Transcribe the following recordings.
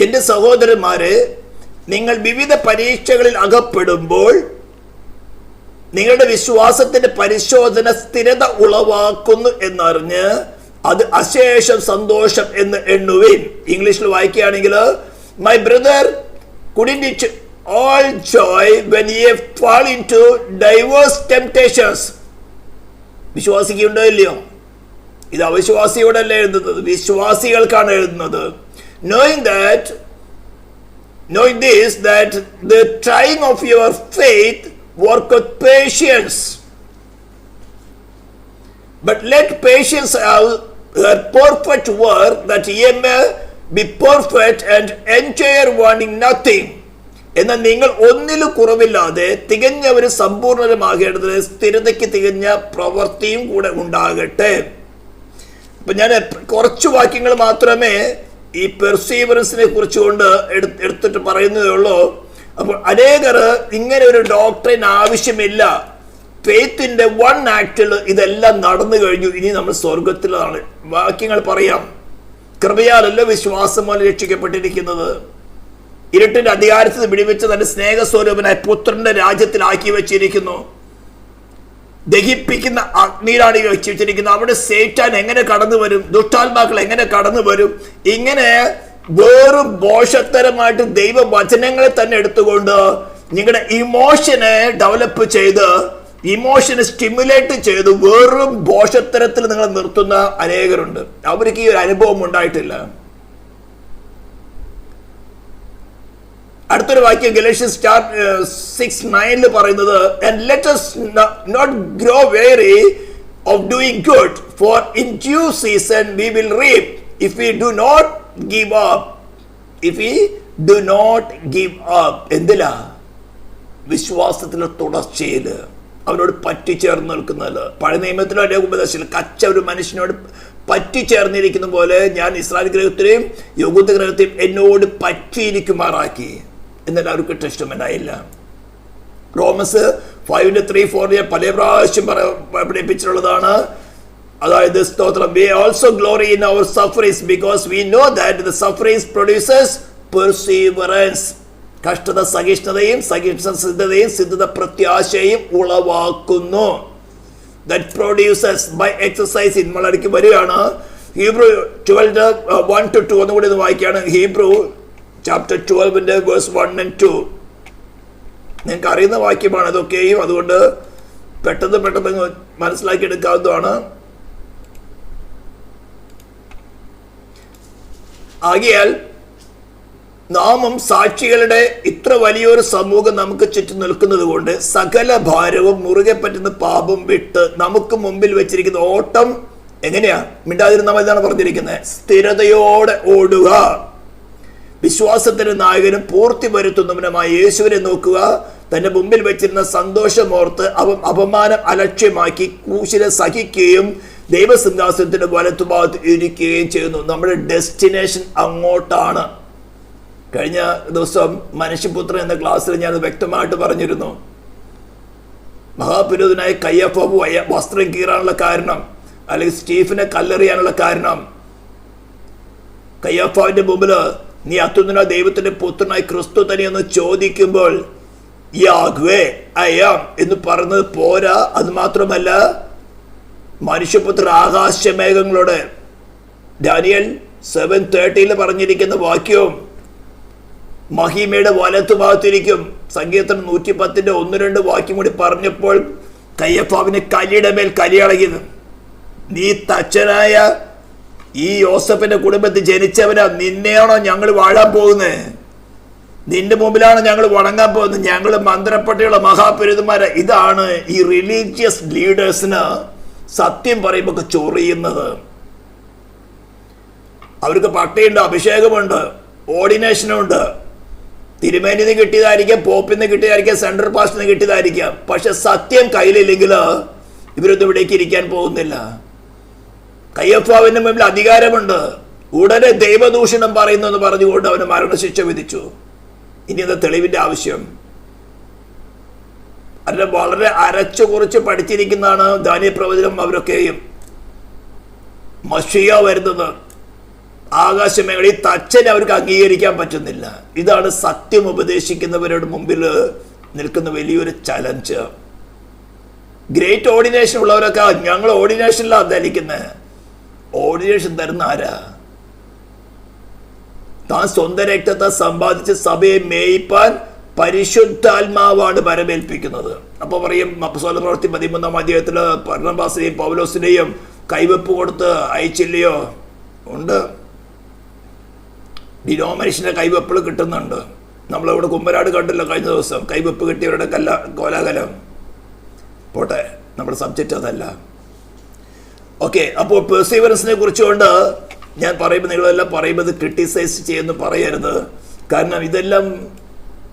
എൻ്റെ സഹോദരന്മാരെ, നിങ്ങൾ വിവിധ പരീക്ഷകളിൽ അകപ്പെടുമ്പോൾ നിങ്ങളുടെ വിശ്വാസത്തിന്റെ പരിശോധന സ്ഥിരത ഉളവാക്കുന്നു എന്നറിഞ്ഞ് അത് അശേഷം സന്തോഷം എന്ന് എണ്ണുവിൻ. ഇംഗ്ലീഷിൽ വായിക്കുകയാണെങ്കിൽ, my brother, couldn't it all joy when ye fall into diverse temptations. വിശ്വാസിക്കുണ്ടോ ഇല്ലയോ? ഇത് അവിശ്വാസിയോടല്ല എഴുതുന്നത്, വിശ്വാസികൾക്കാണ് എഴുതുന്നത്. knowing this, that the trying of your faith worketh patience. But let patience have her perfect work, that ye may be perfect and entire, wanting nothing. എന്നാൽ നിങ്ങൾ ഒന്നിലും കുറവില്ലാതെ തികഞ്ഞവരും സമ്പൂർണ്ണരുമാകേണ്ടത് സ്ഥിരതയ്ക്ക് തികഞ്ഞ പ്രവൃത്തിയും കൂടെ ഉണ്ടാകട്ടെ. അപ്പൊ ഞാൻ കുറച്ച് വാക്യങ്ങൾ മാത്രമേ ഈ പെർസീവറൻസിനെ കുറിച്ചുകൊണ്ട് എടുത്തിട്ട് പറയുന്നതേ ഉള്ളൂ. അപ്പോൾ അനേകർ ഇങ്ങനെ ഒരു ഡോക്ടറിൻ ആവശ്യമില്ല, ഫെയ്ത്തിന്റെ വൺ ആക്ടിൽ ഇതെല്ലാം നടന്നു കഴിഞ്ഞു, ഇനി നമ്മൾ സ്വർഗത്തിലാണ്. വാക്യങ്ങൾ പറയാം. കൃപയാലല്ല വിശ്വാസം മൂലം രക്ഷിക്കപ്പെട്ടിരിക്കുന്നത്. ഇരുട്ടിന്റെ അധികാരത്തിൽ വിടിവെച്ച് തന്റെ സ്നേഹസ്വരൂപനായ പുത്രന്റെ രാജ്യത്തിലാക്കി വെച്ചിരിക്കുന്നു. ദഹിപ്പിക്കുന്ന അഗ്നിയിലാണ് വെച്ചിരിക്കുന്നത്. അവിടെ സേറ്റാൻ എങ്ങനെ കടന്നു വരും? ദുഷ്ടാത്മാക്കൾ എങ്ങനെ കടന്നു വരും? ഇങ്ങനെ വേറും ബോഷത്തരമായിട്ട് ദൈവവചനങ്ങളെ തന്നെ എടുത്തുകൊണ്ട് നിങ്ങളുടെ ഇമോഷനെ ഡെവലപ്പ് ചെയ്ത്, ഇമോഷനെ സ്റ്റിമുലേറ്റ് ചെയ്ത് വേറും ബോഷത്തരത്തിൽ നിങ്ങൾ നിർത്തുന്ന അനേകരുണ്ട്. അവർക്ക് ഈ ഒരു അനുഭവം ഉണ്ടായിട്ടില്ല. അടുത്തൊരു വാക്യം ഗലേഷ്യൻസ് 6:9 പറയുന്നത്, and let us not grow weary of doing good, for in due season we will reap, if we do not give up. എന്തിലാ? വിശ്വാസത്തിലെ തുടർച്ചയില് അവരോട് പറ്റിച്ചേർന്ന് നിൽക്കുന്നത്. പഴയ നിയമത്തിലോ അല്ലെ ഉപദേശത്തിൽ കച്ച ഒരു മനുഷ്യനോട് പറ്റിച്ചേർന്നിരിക്കുന്ന പോലെ ഞാൻ ഇസ്രായേൽ ഗ്രഹത്തെയും യഹൂദ ഗ്രഹത്തെയും എന്നോട് പറ്റിയിരിക്കുമാറാക്കി. എന്നാൽ അവർക്ക് ടെസ്റ്റ്മെന്റ് ആയില്ല. റോമൻസ് 5:3-4 പല പ്രാവശ്യം പഠിപ്പിച്ചിട്ടുള്ളതാണ്. അതായത് സ്തോത്രം, we also glory in our sufferings because we know that the sufferings produces perseverance. കഷ്ടത സഹിഷ്ണുതയും, സഹിഷ്ണുതയും സിദ്ധത പ്രത്യാശയും ഉളവാക്കുന്നു. That produces by exercising. നമ്മളിടയ്ക്ക് വരികയാണ് ഹീബ്രു 12:1-2 ഒന്നുകൂടി ഒന്ന് വായിക്കുകയാണ്. Hebrew chapter 12 verse 1 and 2. നിങ്ങൾക്ക് അറിയുന്ന വാക്യമാണ് അതൊക്കെയും, അതുകൊണ്ട് പെട്ടെന്ന് മനസ്സിലാക്കി എടുക്കാവുന്നതാണ്. ആകയാൽ നാമും സാക്ഷികളുടെ ഇത്ര വലിയൊരു സമൂഹം നമുക്ക് ചുറ്റും നിൽക്കുന്നത് കൊണ്ട് സകല ഭാരവും മുറുകെ പറ്റുന്ന പാപം വിട്ട് നമുക്ക് മുമ്പിൽ വെച്ചിരിക്കുന്ന ഓട്ടം എങ്ങനെയാ? മിണ്ടാതിരുന്നാൽ മതി എന്നാണ് പറഞ്ഞിരിക്കുന്നത്. സ്ഥിരതയോടെ ഓടുക. വിശ്വാസത്തിന്റെ നായകനും പൂർത്തി വരുത്തുന്നവനുമായ യേശുവിനെ നോക്കുക. തന്റെ മുമ്പിൽ വെച്ചിരുന്ന സന്തോഷമോർത്ത് അവൻ അപമാനം അലക്ഷ്യമാക്കി ക്രൂശിനെ സഹിക്കുകയും ദൈവസിംഹാസനത്തിന്റെ വലത്തുഭാഗത്ത് ഇരിക്കുകയും ചെയ്യുന്നു. നമ്മുടെ ഡെസ്റ്റിനേഷൻ അങ്ങോട്ടാണ്. കഴിഞ്ഞ ദിവസം മനുഷ്യപുത്രൻ എന്ന ക്ലാസ്സിൽ ഞാൻ വ്യക്തമായിട്ട് പറഞ്ഞിരുന്നു. മഹാപുരോഹിതനായ കയ്യഫാവ് വസ്ത്രം കീറാനുള്ള കാരണം, അല്ലെങ്കിൽ സ്റ്റീഫനെ കല്ലെറിയാനുള്ള കാരണം, കയ്യഫാവിന്റെ മുമ്പിൽ നീ അത്യുന്നത ദൈവത്തിന്റെ പുത്രനായി ക്രിസ്തു തന്നെയെന്ന് ചോദിക്കുമ്പോൾ യാഹ്വേ ഐ ആം എന്ന് പറഞ്ഞത് പോരാ. അത് മാത്രമല്ല, മനുഷ്യപുത്ര ആകാശമേഘങ്ങളോട് ഡാനിയൽ 7:30 പറഞ്ഞിരിക്കുന്ന വാക്യവും മഹിമയുടെ വലത്തുഭാഗത്തിരിക്കും. സങ്കീർത്തനം 110 1-2 വാക്യം കൂടി പറഞ്ഞപ്പോൾ കയ്യഫാവിന് കലിയുടെ മേൽ കലിയളകിയത്. നീ തച്ചനായ ഈ യോസഫിന്റെ കുടുംബത്തിൽ ജനിച്ചവനാ, നിന്നെയാണോ ഞങ്ങൾ വാഴാൻ പോകുന്നത്? നിന്റെ മുമ്പിലാണ് ഞങ്ങൾ വണങ്ങാൻ പോകുന്നത്. ഞങ്ങൾ മന്ത്രപ്പട്ടിയുള്ള മഹാപുരോഹിതന്മാരെ. ഇതാണ് ഈ റിലീജിയസ് ലീഡേഴ്സിന് സത്യം പറയുമ്പോൾ ചൊറിയുന്നത്. അവർക്ക് പട്ടയുണ്ട്, അഭിഷേകമുണ്ട്, ഓർഡിനേഷനുണ്ട്. തിരുമേനിന്ന് കിട്ടിയതായിരിക്കാം, പോപ്പിന്ന് കിട്ടിയതായിരിക്കാം, സെൻട്രൽ പാസ്റ്റിന്ന് കിട്ടിയതായിരിക്കാം. പക്ഷെ സത്യം കയ്യിലില്ലെങ്കിൽ ഇവരൊന്നും ഇവിടേക്ക് ഇരിക്കാൻ പോകുന്നില്ല. കയ്യഫാവിന്റെ മുമ്പിൽ അധികാരമുണ്ട്. ഉടനെ ദൈവദൂഷണം പറയുന്നു എന്ന് പറഞ്ഞുകൊണ്ട് അവന് മരണശിക്ഷ വിധിച്ചു. ഇനി എന്താ തെളിവിന്റെ ആവശ്യം? അതിനെ വളരെ അരച്ചു കുറിച്ച് പഠിച്ചിരിക്കുന്നതാണ് ദാനിയേൽ പ്രവചനം. അവരൊക്കെയും മശിയ വരുന്നത്, ആകാശമേഖലയിൽ തച്ചനെ അവർക്ക് അംഗീകരിക്കാൻ പറ്റുന്നില്ല. ഇതാണ് സത്യം ഉപദേശിക്കുന്നവരുടെ മുമ്പിൽ നിൽക്കുന്ന വലിയൊരു ചലഞ്ച്. ഗ്രേറ്റ് ഓർഡിനേഷൻ ഉള്ളവരൊക്കെ ഞങ്ങൾ ഓർഡിനേഷനിലാണ് ധരിക്കുന്നത്. ഓർഡിനേഷൻ തരുന്ന ആരാ? താൻ സ്വന്തം രക്തത്തെ സമ്പാദിച്ച് സഭയെ മേയിപ്പാൻ പരിശുദ്ധാത്മാവാണ് പരമേൽപ്പിക്കുന്നത്. അപ്പൊ പറയും അപ്പോസ്തല പ്രവൃത്തി 13-ാം അധ്യായത്തില് ബർന്നബാസിനെയും പൗലോസിനെയും കൈവെപ്പ് കൊടുത്ത് അയച്ചില്ലയോ? ഉണ്ട്. ഡിനോമിനേഷന്റെ കൈവെപ്പുകൾ കിട്ടുന്നുണ്ട്. നമ്മളിവിടെ കുമ്പനാട് കണ്ടല്ലോ കഴിഞ്ഞ ദിവസം, കൈവെപ്പ് കിട്ടിയവരുടെ കോലാഹലം. പോട്ടെ, നമ്മുടെ സബ്ജക്റ്റ് അതല്ല. ഓക്കെ, അപ്പോൾ പെർസീവറൻസിനെ കുറിച്ചുകൊണ്ട് ഞാൻ പറയുമ്പോൾ നിങ്ങളെല്ലാം പറയുമ്പോൾ ക്രിട്ടിസൈസ് ചെയ്യുന്നു പറയരുത്. കാരണം ഇതെല്ലാം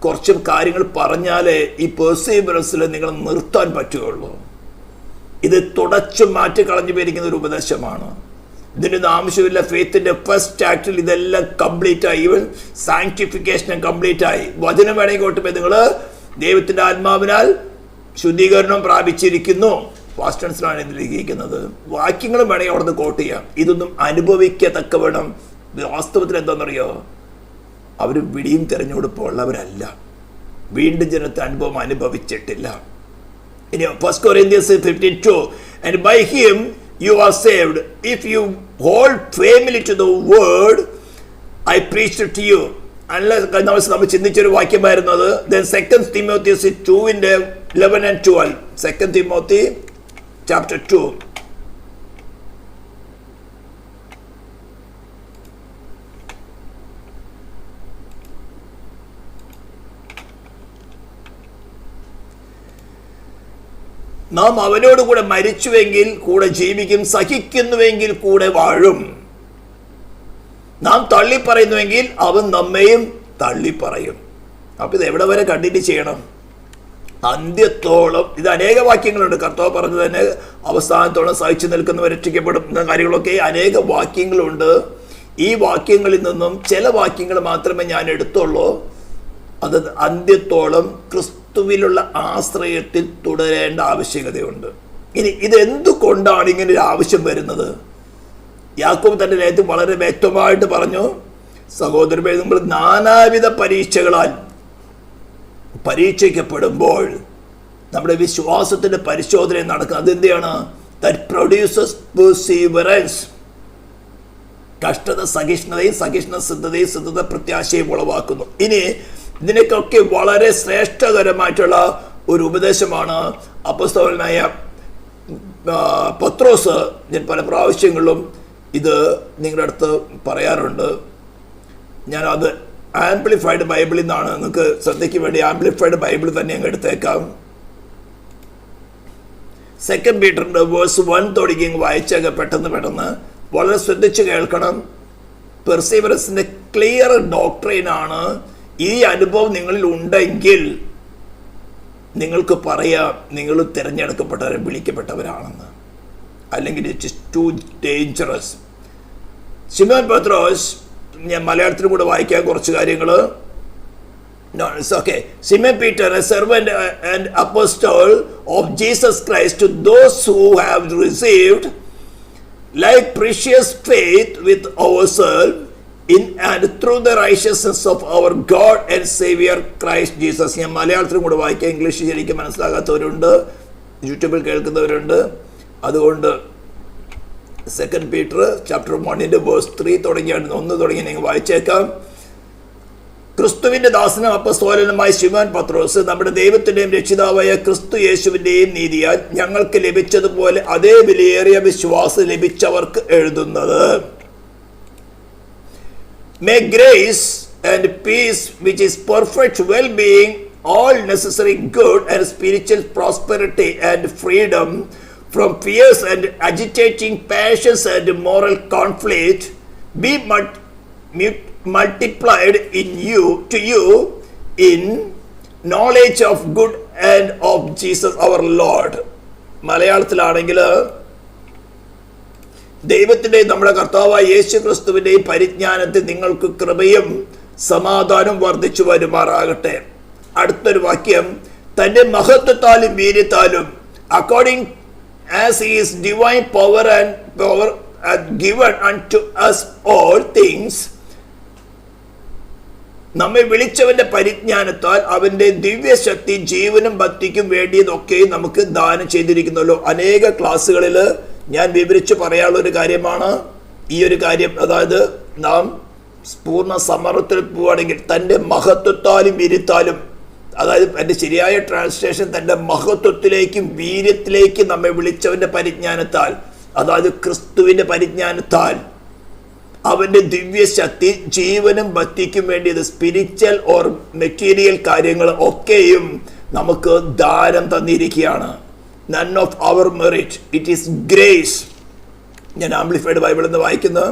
കുറച്ച് കാര്യങ്ങൾ പറഞ്ഞാലേ ഈ പെർസീവറൻസിൽ നിങ്ങൾ നിർത്താൻ പറ്റുകയുള്ളൂ. ഇത് തുടച്ചു മാറ്റി കളഞ്ഞു പേരിക്കുന്ന ഒരു ഉപദേശമാണ്. ഇതിനൊന്നും ആവശ്യമില്ല. ഫെയ്ത്തിന്റെ ഫസ്റ്റ് ആക്ടിൽ ഇതെല്ലാം കംപ്ലീറ്റ് ആയി. ഈവൻ സാങ്ക്ടിഫിക്കേഷൻ കംപ്ലീറ്റ് ആയി. വചനം വേണമെങ്കിൽ കോട്ടുമ്പോൾ നിങ്ങൾ ദൈവത്തിന്റെ ആത്മാവിനാൽ ശുദ്ധീകരണം പ്രാപിച്ചിരിക്കുന്നു. ഫാസ്റ്റ് ടെൻസിലാണ് ഇതിലിരിക്കുന്നത്. വാക്യങ്ങളും വേണമെങ്കിൽ അവിടുന്ന് കോട്ട് ചെയ്യാം. ഇതൊന്നും അനുഭവിക്കത്തക്ക വേണം. വാസ്തവത്തിൽ എന്താണെന്നറിയോ? അവർ വിടിയും തെരഞ്ഞെടുപ്പുള്ളവരല്ല. വീണ്ടും ജനത്തെ അനുഭവം അനുഭവിച്ചിട്ടില്ല. ഇനി 1 Corinthians 15:2, and by him you are saved if you hold firmly to the word I preached to you. നമ്മൾ ചിന്തിച്ചൊരു വാക്യമായിരുന്നു അത്. Then 2 Timothy 2:11 and 12. 2 Timothy chapter 2. നാം അവനോട് കൂടെ മരിച്ചുവെങ്കിൽ കൂടെ ജീവിക്കും, സഹിക്കുന്നുവെങ്കിൽ കൂടെ വാഴും. നാം തള്ളിപ്പറയുന്നുവെങ്കിൽ അവൻ നമ്മയും തള്ളിപ്പറയും. അപ്പൊ ഇത് എവിടെ വരെ കണ്ടിന്യൂ ചെയ്യണം? അന്ത്യത്തോളം. ഇത് അനേക വാക്യങ്ങളുണ്ട്. കർത്താവ് പറഞ്ഞു തന്നെ അവസാനത്തോളം സഹിച്ചു നിൽക്കുന്നവർ രക്ഷിക്കപ്പെടുന്ന കാര്യങ്ങളൊക്കെ അനേക വാക്യങ്ങളുണ്ട്. ഈ വാക്യങ്ങളിൽ നിന്നും ചില വാക്യങ്ങൾ മാത്രമേ ഞാൻ എടുത്തുള്ളൂ. അത് അന്ത്യത്തോളം ക്രിസ്തുവിലുള്ള ആശ്രയത്തിൽ തുടരേണ്ട ആവശ്യകതയുണ്ട്. ഇനി ഇതെന്തുകൊണ്ടാണ് ഇങ്ങനെ ഒരു ആവശ്യം വരുന്നത്? യാക്കോബ് തന്റെ ലേഖനത്തിൽ വളരെ വ്യക്തമായിട്ട് പറഞ്ഞു, സഹോദരന്മാരെ, നമ്മൾ നാനാവിധ പരീക്ഷകളാൽ പരീക്ഷിക്കപ്പെടുമ്പോൾ നമ്മുടെ വിശ്വാസത്തിന്റെ പരിശോധന നടക്കുന്നത്. അതെന്താണ്? That produces perseverance. കഷ്ടത സഹിഷ്ണുതയും, സഹിഷ്ണുത സിദ്ധതയും, സിദ്ധത പ്രത്യാശയും ഉളവാക്കുന്നു. ഇനി ഇതിനൊക്കെ വളരെ ശ്രേഷ്ഠകരമായിട്ടുള്ള ഒരു ഉപദേശമാണ് അപ്പോസ്തലനായ പത്രോസ്. ഞാൻ പല പ്രാവശ്യങ്ങളിലും ഇത് നിങ്ങളുടെ അടുത്ത് പറയാറുണ്ട്. ഞാനത് ആംപ്ലിഫൈഡ് ബൈബിളിൽ നിന്നാണ്. നിങ്ങൾക്ക് ശ്രദ്ധയ്ക്ക് വേണ്ടി ആംപ്ലിഫൈഡ് ബൈബിൾ തന്നെ അങ്ങ് എടുത്തേക്കാം. 2 Peter വേഴ്സ് 1 തുടങ്ങി വായിച്ചൊക്കെ പെട്ടെന്ന് വളരെ ശ്രദ്ധിച്ച് കേൾക്കണം. പെർസീവറൻസിന്റെ ക്ലിയർ ഡോക്ട്രിനാണ്. ഈ അനുഭവം നിങ്ങളിൽ ഉണ്ടെങ്കിൽ നിങ്ങൾക്ക് പറയാം നിങ്ങൾ തിരഞ്ഞെടുക്കപ്പെട്ടവരെ, വിളിക്കപ്പെട്ടവരാണെന്ന്. അല്ലെങ്കിൽ ഇറ്റ് ഇസ് ടു ഡേഞ്ചറസ്. ശിമോൻ പത്രോസ്, ഞാൻ മലയാളത്തിൽ കൂടെ വായിക്കാൻ കുറച്ച് കാര്യങ്ങൾ. Simon Peter, a servant and apostle of Jesus Christ, to those who have received like precious faith with ourselves in and through the righteousness of our God and Savior Christ Jesus. ഞാൻ മലയാളത്തിലും കൂടെ വായിക്കാം. English ശരിക്കും മനസ്സിലാകാത്തവരുണ്ട്, യൂട്യൂബിൽ കേൾക്കുന്നവരുണ്ട്. അതുകൊണ്ട് 2 Peter chapter 1 verse 3 തുടങ്ങിയാണ് 1 തുടങ്ങി നിങ്ങൾ വായിച്ചേക്കാം. ക്രിസ്തുവിന്റെ ദാസനും അപ്പോസ്തലനുമായ ശിമോൻ പത്രോസ്, നമ്മുടെ ദൈവത്തിന്റെയും രക്ഷിതാവായ ക്രിസ്തു യേശുവിന്റെയും നീതിയാൽ ഞങ്ങൾക്ക് ലഭിച്ചതുപോലെ അതേ വിലയേറിയ വിശ്വാസം ലഭിച്ചവർക്ക് എഴുതുന്നത്. May grace and peace, which is perfect well-being, all necessary good and spiritual prosperity and freedom from fears and agitating passions and moral conflict, be multiplied in you to you in knowledge of good and of Jesus our Lord. മലയാളത്തിലാണെങ്കിൽ ദൈവത്തിൻ്റെയും നമ്മുടെ കർത്താവായ യേശു ക്രിസ്തുവിൻ്റെയും പരിജ്ഞാനത്തിൽ നിങ്ങൾക്ക് കൃപയും സമാധാനം വർദ്ധിച്ചു വരുമാറാകട്ടെ. അടുത്തൊരു വാക്യം, തൻ്റെ മഹത്വത്താലും വീര്യത്താലും according as his divine power hath given unto us all things. നമ്മെ വിളിച്ചവന്റെ പരിജ്ഞാനത്താൽ അവന്റെ ദിവ്യശക്തി ജീവനും ഭക്തിക്കും വേണ്ടിയതൊക്കെ നമുക്ക് ദാനം ചെയ്തിരിക്കുന്നല്ലോ. അനേക ക്ലാസ്സുകളിൽ ഞാൻ വിവരിച്ചു പറയാനുള്ള ഒരു കാര്യമാണ് ഈ ഒരു കാര്യം. അതായത് നാം പൂർണ്ണ സമർത്ഥത്തിൽ പോവുകയാണെങ്കിൽ തൻ്റെ മഹത്വത്താലും വീര്യത്താലും, അതായത് എൻ്റെ ശരിയായ ട്രാൻസ്ലേഷൻ തൻ്റെ മഹത്വത്തിലേക്കും വീര്യത്തിലേക്കും നമ്മെ വിളിച്ചവന്റെ പരിജ്ഞാനത്താൽ, അതായത് ക്രിസ്തുവിൻ്റെ പരിജ്ഞാനത്താൽ അവൻ്റെ ദിവ്യശക്തി ജീവനും ഭക്തിക്കും വേണ്ടിയത് സ്പിരിച്വൽ ഓർ മെറ്റീരിയൽ കാര്യങ്ങൾ ഒക്കെയും നമുക്ക് ദാനം തന്നിരിക്കുകയാണ്. None of our merit, it is grace. ഞാൻ ആംപ്ലിഫൈഡ് ബൈബിൾ എന്ന് വായിക്കുന്നത്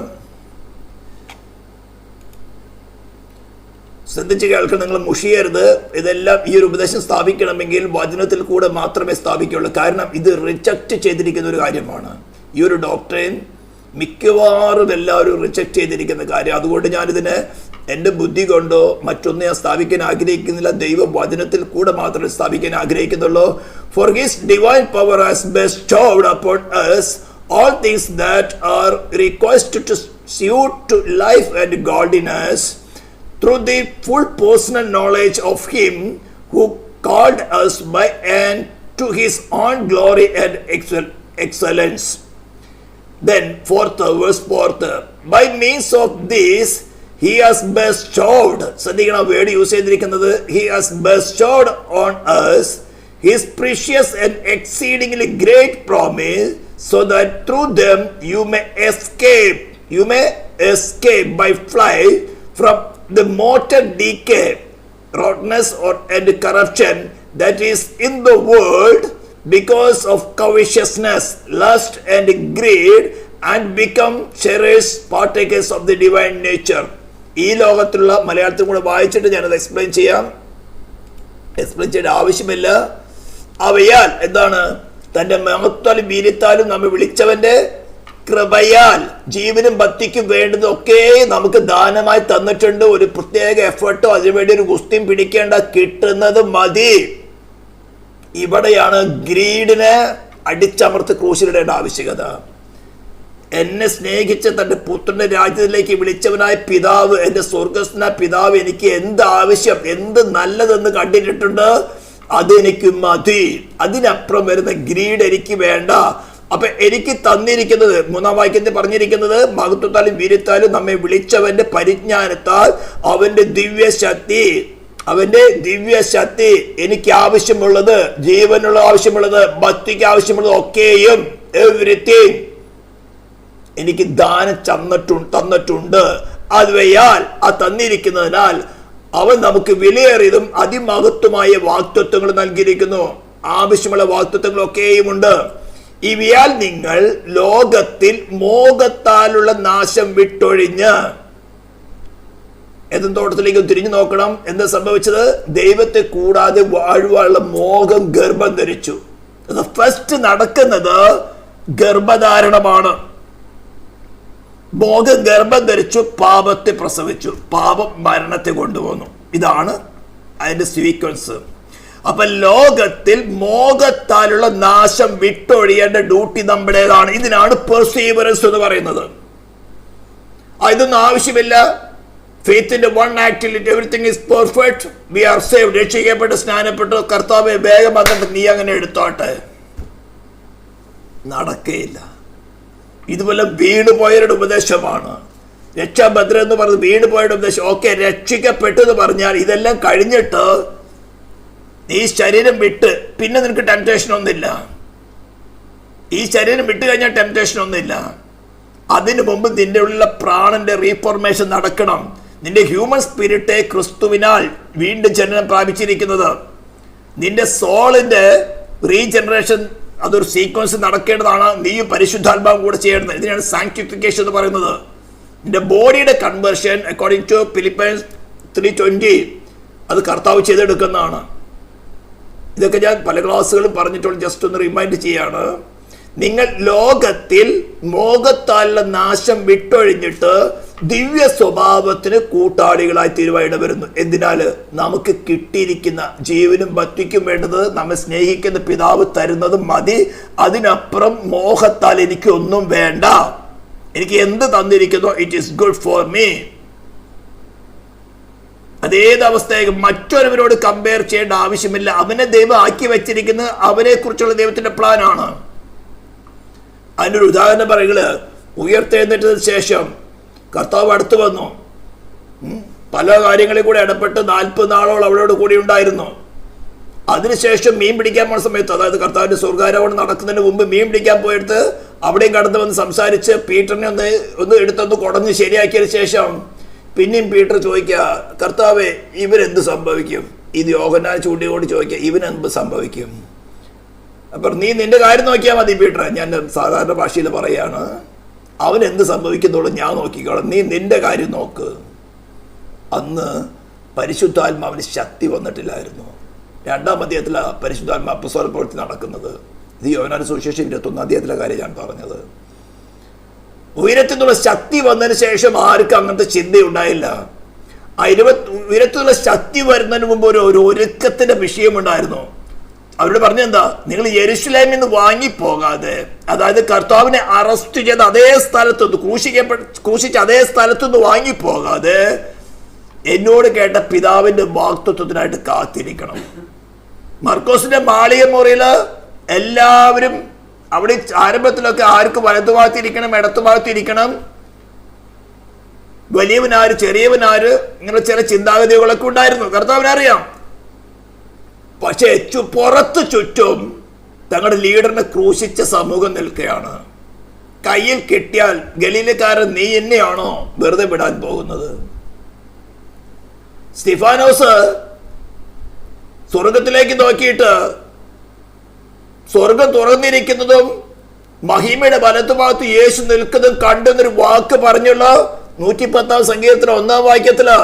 ശ്രദ്ധിച്ച് കേൾക്കണം, നിങ്ങൾ മുഷിയരുത്. ഇതെല്ലാം ഈ ഒരു ഉപദേശം സ്ഥാപിക്കണമെങ്കിൽ വചനത്തിൽ കൂടെ മാത്രമേ സ്ഥാപിക്കുള്ളൂ. കാരണം ഇത് റിജക്റ്റ് ചെയ്തിരിക്കുന്ന ഒരു കാര്യമാണ്. ഈ ഒരു ഡോക്ട്രിൻ മിക്കവാറും എല്ലാവരും റിജക്റ്റ് ചെയ്തിരിക്കുന്ന കാര്യം. അതുകൊണ്ട് ഞാനിതിനെ എൻ്റെ ബുദ്ധി കൊണ്ടോ മറ്റൊന്നും ഞാൻ സ്ഥാപിക്കാൻ ആഗ്രഹിക്കുന്നില്ല. ദൈവ വചനത്തിൽ കൂടെ മാത്രമേ സ്ഥാപിക്കാൻ ആഗ്രഹിക്കുന്നുള്ളൂ. For his divine power has bestowed upon us all things that are requested to suit to life and godliness, through the full personal knowledge of him who called us by and to his own glory and excellence. Then fourth verse, by means of this he has bestowed, ശ്രദ്ധിക്കണം word use ചെയ്തിരിക്കുന്നത്, he has bestowed on us his precious and exceedingly great promise, so that through them you may escape by flight from the mortal decay, rottenness and corruption that is in the world because of covetousness, lust and greed, and become cherished partakers of the divine nature. ഈ ലോകത്തിലുള്ള മലയാളത്തിൽ കൂടെ വായിച്ചിട്ട് ഞാനത് explain ചെയ്യേണ്ട ആവശ്യമില്ല. അവയാൽ എന്താണ്? തൻ്റെ മഹത്വത്താലും വീര്യത്താലും നമ്മെ വിളിച്ചവന്റെ കൃപയാൽ ജീവനും ഭക്തിക്കും വേണ്ടതൊക്കെ നമുക്ക് ദാനമായി തന്നിട്ടുണ്ട്. ഒരു പ്രത്യേക എഫേർട്ടോ അതിനുവേണ്ടി ഒരു കുസ്തിയും പിടിക്കേണ്ട, കിട്ടുന്നത് മതി. ഇവിടെയാണ് ഗ്രീഡിനെ അടിച്ചമർത്ത് ക്രൂശിലിടേണ്ട ആവശ്യകത. എന്നെ സ്നേഹിച്ച് തൻ്റെ പുത്രന്റെ രാജ്യത്തിലേക്ക് വിളിച്ചവനായ പിതാവ്, എൻ്റെ സ്വർഗസ്ഥനായ പിതാവ് എനിക്ക് എന്ത് ആവശ്യം, എന്ത് നല്ലതെന്ന് കണ്ടിട്ടുണ്ട്, അതെനിക്ക് മതി. അതിനപ്പുറം വരുന്ന ഗ്രീഡ് എനിക്ക് വേണ്ട. അപ്പൊ എനിക്ക് തന്നിരിക്കുന്നത്, മൂന്നാം വാക്യത്തിൽ പറഞ്ഞിരിക്കുന്നത്, മഹത്വത്താലും വീര്യത്താലും നമ്മെ വിളിച്ചവന്റെ പരിജ്ഞാനത്താൽ അവന്റെ ദിവ്യശക്തി എനിക്ക് ആവശ്യമുള്ളത്, ജീവനുള്ള ആവശ്യമുള്ളത്, ഭക്തിക്ക് ആവശ്യമുള്ളത് ഒക്കെയും എവരിത്തിങ് എനിക്ക് ദാനം തന്നിട്ടുണ്ട്. അതുവയാൽ ആ തന്നിരിക്കുന്നതിനാൽ അവൻ നമുക്ക് വിലയേറിയതും അതിമഹത്വമായ വാഗ്ദത്തങ്ങൾ നൽകിയിരിക്കുന്നു. ആവശ്യമുള്ള വാഗ്ദത്തങ്ങളൊക്കെയും ഉണ്ട്. ഇവയാൽ നിങ്ങൾ ലോകത്തിൽ മോഹത്താലുള്ള നാശം വിട്ടൊഴിഞ്ഞ് ഏദൻ തോട്ടത്തിലേക്ക് തിരിഞ്ഞു നോക്കണം. എന്താ സംഭവിച്ചത്? ദൈവത്തെ കൂടാതെ വാഴുവാനുള്ള മോഹം ഗർഭം ധരിച്ചു. ഫസ്റ്റ് നടക്കുന്നത് ഗർഭധാരണമാണ്. മോഹം ഗർഭം ധരിച്ചു, പാപത്തെ പ്രസവിച്ചു, പാപം മരണത്തെ കൊണ്ടുപോകുന്നു. ഇതാണ് അതിന്റെ സീക്വൻസ്. അപ്പൊ ലോകത്തിൽ മോഹത്താലുള്ള നാശം വിട്ടൊഴിയേണ്ട ഡ്യൂട്ടി നമ്മുടേതാണ്. ഇതിനാണ് പെർസീവറൻസ് എന്ന് പറയുന്നത്. ഇതൊന്നും ആവശ്യമില്ല. ഫെയ്ത്തിന്റെ വൺ ആക്ടിൽ everything is perfect. We are saved, രക്ഷിക്കപ്പെട്ട് സ്നാനപ്പെട്ടു, കർത്താവെ വേഗം വന്നിട്ട് നീ അങ്ങനെ എടുത്തോട്ടെ. നടക്കുകയില്ല. ഇതുപോലെ വീണ് പോയവരുടെ ഉപദേശമാണ് രക്ഷാഭദ്ര എന്ന് പറഞ്ഞത്. വീണ് പോയവരുടെ ഉപദേശം. ഓക്കെ, രക്ഷിക്കപ്പെട്ടു എന്ന് പറഞ്ഞാൽ ഇതെല്ലാം കഴിഞ്ഞിട്ട് ഈ ശരീരം വിട്ട് പിന്നെ നിനക്ക് ടെംപ്റ്റേഷൻ ഒന്നുമില്ല. ഈ ശരീരം വിട്ട് കഴിഞ്ഞാൽ ടെംപ്റ്റേഷൻ ഒന്നുമില്ല. അതിനു മുമ്പ് നിന്റെ ഉള്ള പ്രാണന്റെ റീഫോർമേഷൻ നടക്കണം. നിന്റെ ഹ്യൂമൻ സ്പിരിറ്റ് ക്രിസ്തുവിനാൽ വീണ്ടും ജനനം പ്രാപിച്ചിരിക്കുന്നത്. നിന്റെ സോളിന്റെ റീജനറേഷൻ അതൊരു സീക്വൻസ് നടക്കേണ്ടതാണ്. നീയും പരിശുദ്ധാത്മാവും കൂടെ ചെയ്യേണ്ടത്. ഇതിനാണ് സാങ്ക്ടിഫിക്കേഷൻ എന്ന് പറയുന്നത്. നിന്റെ ബോഡിയുടെ കൺവേർഷൻ അക്കോർഡിംഗ് ടു ഫിലിപ്പൈൻസ് 3:20 അത് കർത്താവ് ചെയ്തെടുക്കുന്നതാണ്. ഇതൊക്കെ ഞാൻ പല ക്ലാസ്സുകളും പറഞ്ഞിട്ടുണ്ട്. ജസ്റ്റ് ഒന്ന് റിമൈൻഡ് ചെയ്യാണ്. നിങ്ങൾ ലോകത്തിൽ മോഹത്താലുള്ള നാശം വിട്ടൊഴിഞ്ഞിട്ട് ദിവ്യ സ്വഭാവത്തിന് കൂട്ടാളികളായി തീരുവാൻ ഇടവരുന്നു. എന്തിനാല്? നമുക്ക് കിട്ടിയിരിക്കുന്ന ജീവനും ഭക്തിക്കും വേണ്ടത് നമ്മെ സ്നേഹിക്കുന്ന പിതാവ് തരുന്നത് മതി. അതിനപ്പുറം മോഹത്താൽ എനിക്കൊന്നും വേണ്ട. എനിക്ക് എന്ത് തന്നിരിക്കുന്നോ it is good for me. അതേത് അവസ്ഥയെ മറ്റൊരുവരോട് കമ്പയർ ചെയ്യേണ്ട ആവശ്യമില്ല. അവനെ ദൈവം ആക്കി വെച്ചിരിക്കുന്നത് അവനെ കുറിച്ചുള്ള ദൈവത്തിന്റെ പ്ലാനാണ്. അതിനൊരു ഉദാഹരണം പറയുക, ഉയർത്തെഴുന്നേറ്റതിന് ശേഷം കർത്താവ് അടുത്ത് വന്നു, പല കാര്യങ്ങളിൽ കൂടെ ഇടപെട്ട് 40 നാളോളം അവളോട് കൂടി ഉണ്ടായിരുന്നു. അതിനുശേഷം മീൻ പിടിക്കാൻ പോണ സമയത്ത്, അതായത് കർത്താവിന്റെ സ്വർഗ്ഗാരോഹണം നടക്കുന്നതിന് മുമ്പ് മീൻ പിടിക്കാൻ പോയിട്ട് അവിടെയും കടന്നു വന്ന് സംസാരിച്ച് പീറ്ററിനെ ഒന്ന് എടുത്തൊന്ന് കുടഞ്ഞ് ശരിയാക്കിയതിന് ശേഷം പിന്നെയും പീറ്റർ ചോദിക്കുക, കർത്താവേ ഇവരെന്ത് സംഭവിക്കും? ഇത് യോഹന്നാൻ ചൂണ്ടിയോട് ചോദിക്കുക, ഇവനെന്ത് സംഭവിക്കും? അപ്പം നീ നിന്റെ കാര്യം നോക്കിയാൽ മതി പീറ്റർ, ഞാൻ സാധാരണ ഭാഷയിൽ പറയാണ്, അവൻ എന്ത് സംഭവിക്കുന്നുള്ളൂ ഞാൻ നോക്കിക്കോളാം, നീ നിന്റെ കാര്യം നോക്ക്. അന്ന് പരിശുദ്ധാത്മാവിന് ശക്തി വന്നിട്ടില്ലായിരുന്നു. 2-ാം അധ്യായത്തിലാണ് പരിശുദ്ധാത്മാ അപ്പോസ്തല പ്രവൃത്തി നടക്കുന്നത്. ഇത് യോഹന്നാൻ സുവിശേഷം 21-ാം അധ്യായത്തിലെ കാര്യം ഞാൻ പറഞ്ഞത്. ഉയരത്തിൽ നിന്നുള്ള ശക്തി വന്നതിന് ശേഷം ആർക്കും അങ്ങനത്തെ ചിന്തയുണ്ടായില്ല. ഉയരത്തിലുള്ള ശക്തി വരുന്നതിന് മുമ്പ് ഒരു ഒരുക്കത്തിന്റെ വിഷയമുണ്ടായിരുന്നു. അവരോട് പറഞ്ഞെന്താ, നിങ്ങൾ യെരുശലേമിൽ നിന്ന് വാങ്ങിപ്പോകാതെ, അതായത് കർത്താവിനെ അറസ്റ്റ് ചെയ്ത് അതേ സ്ഥലത്തുനിന്ന് ക്രൂശിച്ച അതേ സ്ഥലത്തുനിന്ന് വാങ്ങിപ്പോകാതെ എന്നോട് കേട്ട പിതാവിന്റെ വാഗ്ദത്തത്തിനായിട്ട് കാത്തിരിക്കണം. മർക്കോസിന്റെ മാളിക മുറിയില് എല്ലാവരും അവിടെ ആരംഭത്തിലൊക്കെ ആർക്ക് വലതുഭാഗത്തിരിക്കണം, ഇടത്തുഭാഗത്തിരിക്കണം, വലിയവനാര് ചെറിയവനാര്, ഇങ്ങനെ ചില ചിന്താഗതികളൊക്കെ ഉണ്ടായിരുന്നു. കർത്താവിനറിയാം. പക്ഷെ പുറത്ത് ചുറ്റും തങ്ങളുടെ ലീഡറിനെ ക്രൂശിച്ച സമൂഹം നിൽക്കുകയാണ്. കയ്യിൽ കിട്ടിയാൽ ഗലീലക്കാരൻ നീ എന്നെയാണോ വെറുതെ വിടാൻ പോകുന്നത്? സ്തിഫാനോസ് സ്വർഗത്തിലേക്ക് നോക്കിയിട്ട് സ്വർഗം തുറന്നിരിക്കുന്നതും മഹിമയുടെ വലത്തുഭാഗത്ത് യേശു നിൽക്കുന്നതും കണ്ടെന്നൊരു വാക്ക് പറഞ്ഞുള്ള 110-ാം സങ്കീർത്തനം 1-ാം വാക്യത്തില്,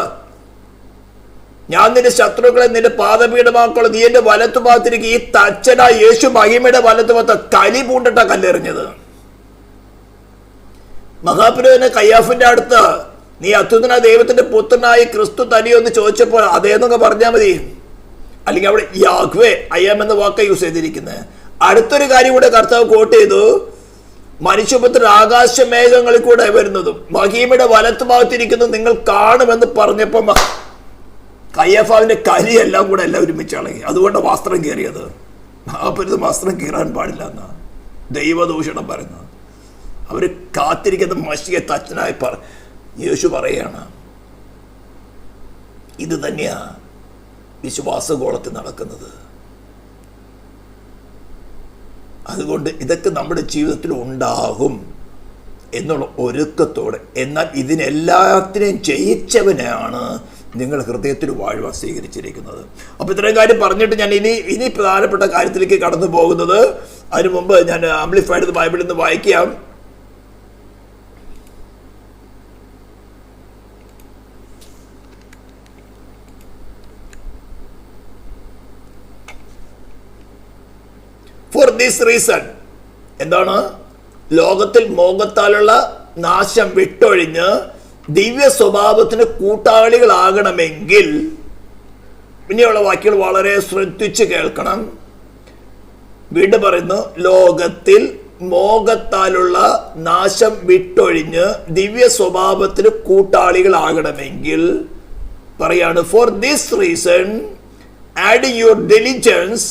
ഞാൻ നിന്റെ ശത്രുക്കളെ നിന്റെ പാദപീഠമാക്കുള്ള നീ എന്റെ വലത്തുഭാഗത്തിരിക്കും. ഈ തച്ചനാ യേശു മഹിമയുടെ വലത്തുഭാഗത്ത് കലി പൂണ്ടിട്ടാ കല്ലെറിഞ്ഞത്. മഹാപുരോഹിതൻ കയ്യാഫിന്റെ അടുത്ത് നീ അത്യുന്നത ദൈവത്തിന്റെ പുത്രനായി ക്രിസ്തു തനിയൊന്ന് ചോദിച്ചപ്പോൾ അതേന്നൊക്കെ പറഞ്ഞാൽ മതി. അല്ലെങ്കിൽ അവിടെ യാഹ്വേ അയ്യാം എന്ന വാക്ക യൂസ് ചെയ്തിരിക്കുന്നത്. അടുത്തൊരു കാര്യം കൂടെ കർത്താവ് കോട്ട് ചെയ്തു, മനുഷ്യപുത്രൻ ആകാശമേഘങ്ങളിൽ കൂടെ വരുന്നതും മഹീമയുടെ വലത്തുഭാഗത്തിരിക്കുന്നതും നിങ്ങൾ കാണുമെന്ന് പറഞ്ഞപ്പോ കയ്യഫാവിന്റെ കലിയെല്ലാം കൂടെ എല്ലാം ഒരുമിച്ച് ഇളകി. അതുകൊണ്ട് വസ്ത്രം കീറിയത്. മഹാപുരുത് വസ്ത്രം കീറാൻ പാടില്ല എന്നാ ദൈവദൂഷണം പറയുന്നത്. അവര് കാത്തിരിക്കുന്ന മഷിയെ തച്ചനായി യേശു പറയാണ്. ഇത് തന്നെയാ വിശ്വാസഗോളത്തിൽ നടക്കുന്നത്. അതുകൊണ്ട് ഇതൊക്കെ നമ്മുടെ ജീവിതത്തിൽ ഉണ്ടാകും എന്നുള്ള ഒരുക്കത്തോടെ. എന്നാൽ ഇതിനെല്ലാത്തിനെയും ജയിച്ചവനെയാണ് നിങ്ങൾ ഹൃദയത്തിൽ വാഴുവാൻ സ്വീകരിച്ചിരിക്കുന്നത്. അപ്പോൾ ഇത്രയും കാര്യം പറഞ്ഞിട്ട് ഞാൻ ഇനി പ്രധാനപ്പെട്ട കാര്യത്തിലേക്ക് കടന്നു പോകുന്നത്, അതിനു മുമ്പ് ഞാൻ ആംപ്ലിഫൈഡ് ബൈബിളിൽ നിന്ന് വായിക്കാം. ഫോർ ദിസ് റീസൺ, എന്താണ്? ലോകത്തിൽ മോഹത്താലുള്ള നാശം വിട്ടൊഴിഞ്ഞ് ദിവ്യ സ്വഭാവത്തിന് കൂട്ടാളികളാകണമെങ്കിൽ, പിന്നെയുള്ള വാക്യങ്ങൾ വളരെ ശ്രദ്ധിച്ച് കേൾക്കണം. വീണ്ടും പറയുന്നു, ലോകത്തിൽ മോഹത്താലുള്ള നാശം വിട്ടൊഴിഞ്ഞ് ദിവ്യ സ്വഭാവത്തിന് കൂട്ടാളികളാകണമെങ്കിൽ പറയാണ്, for this reason adding your diligence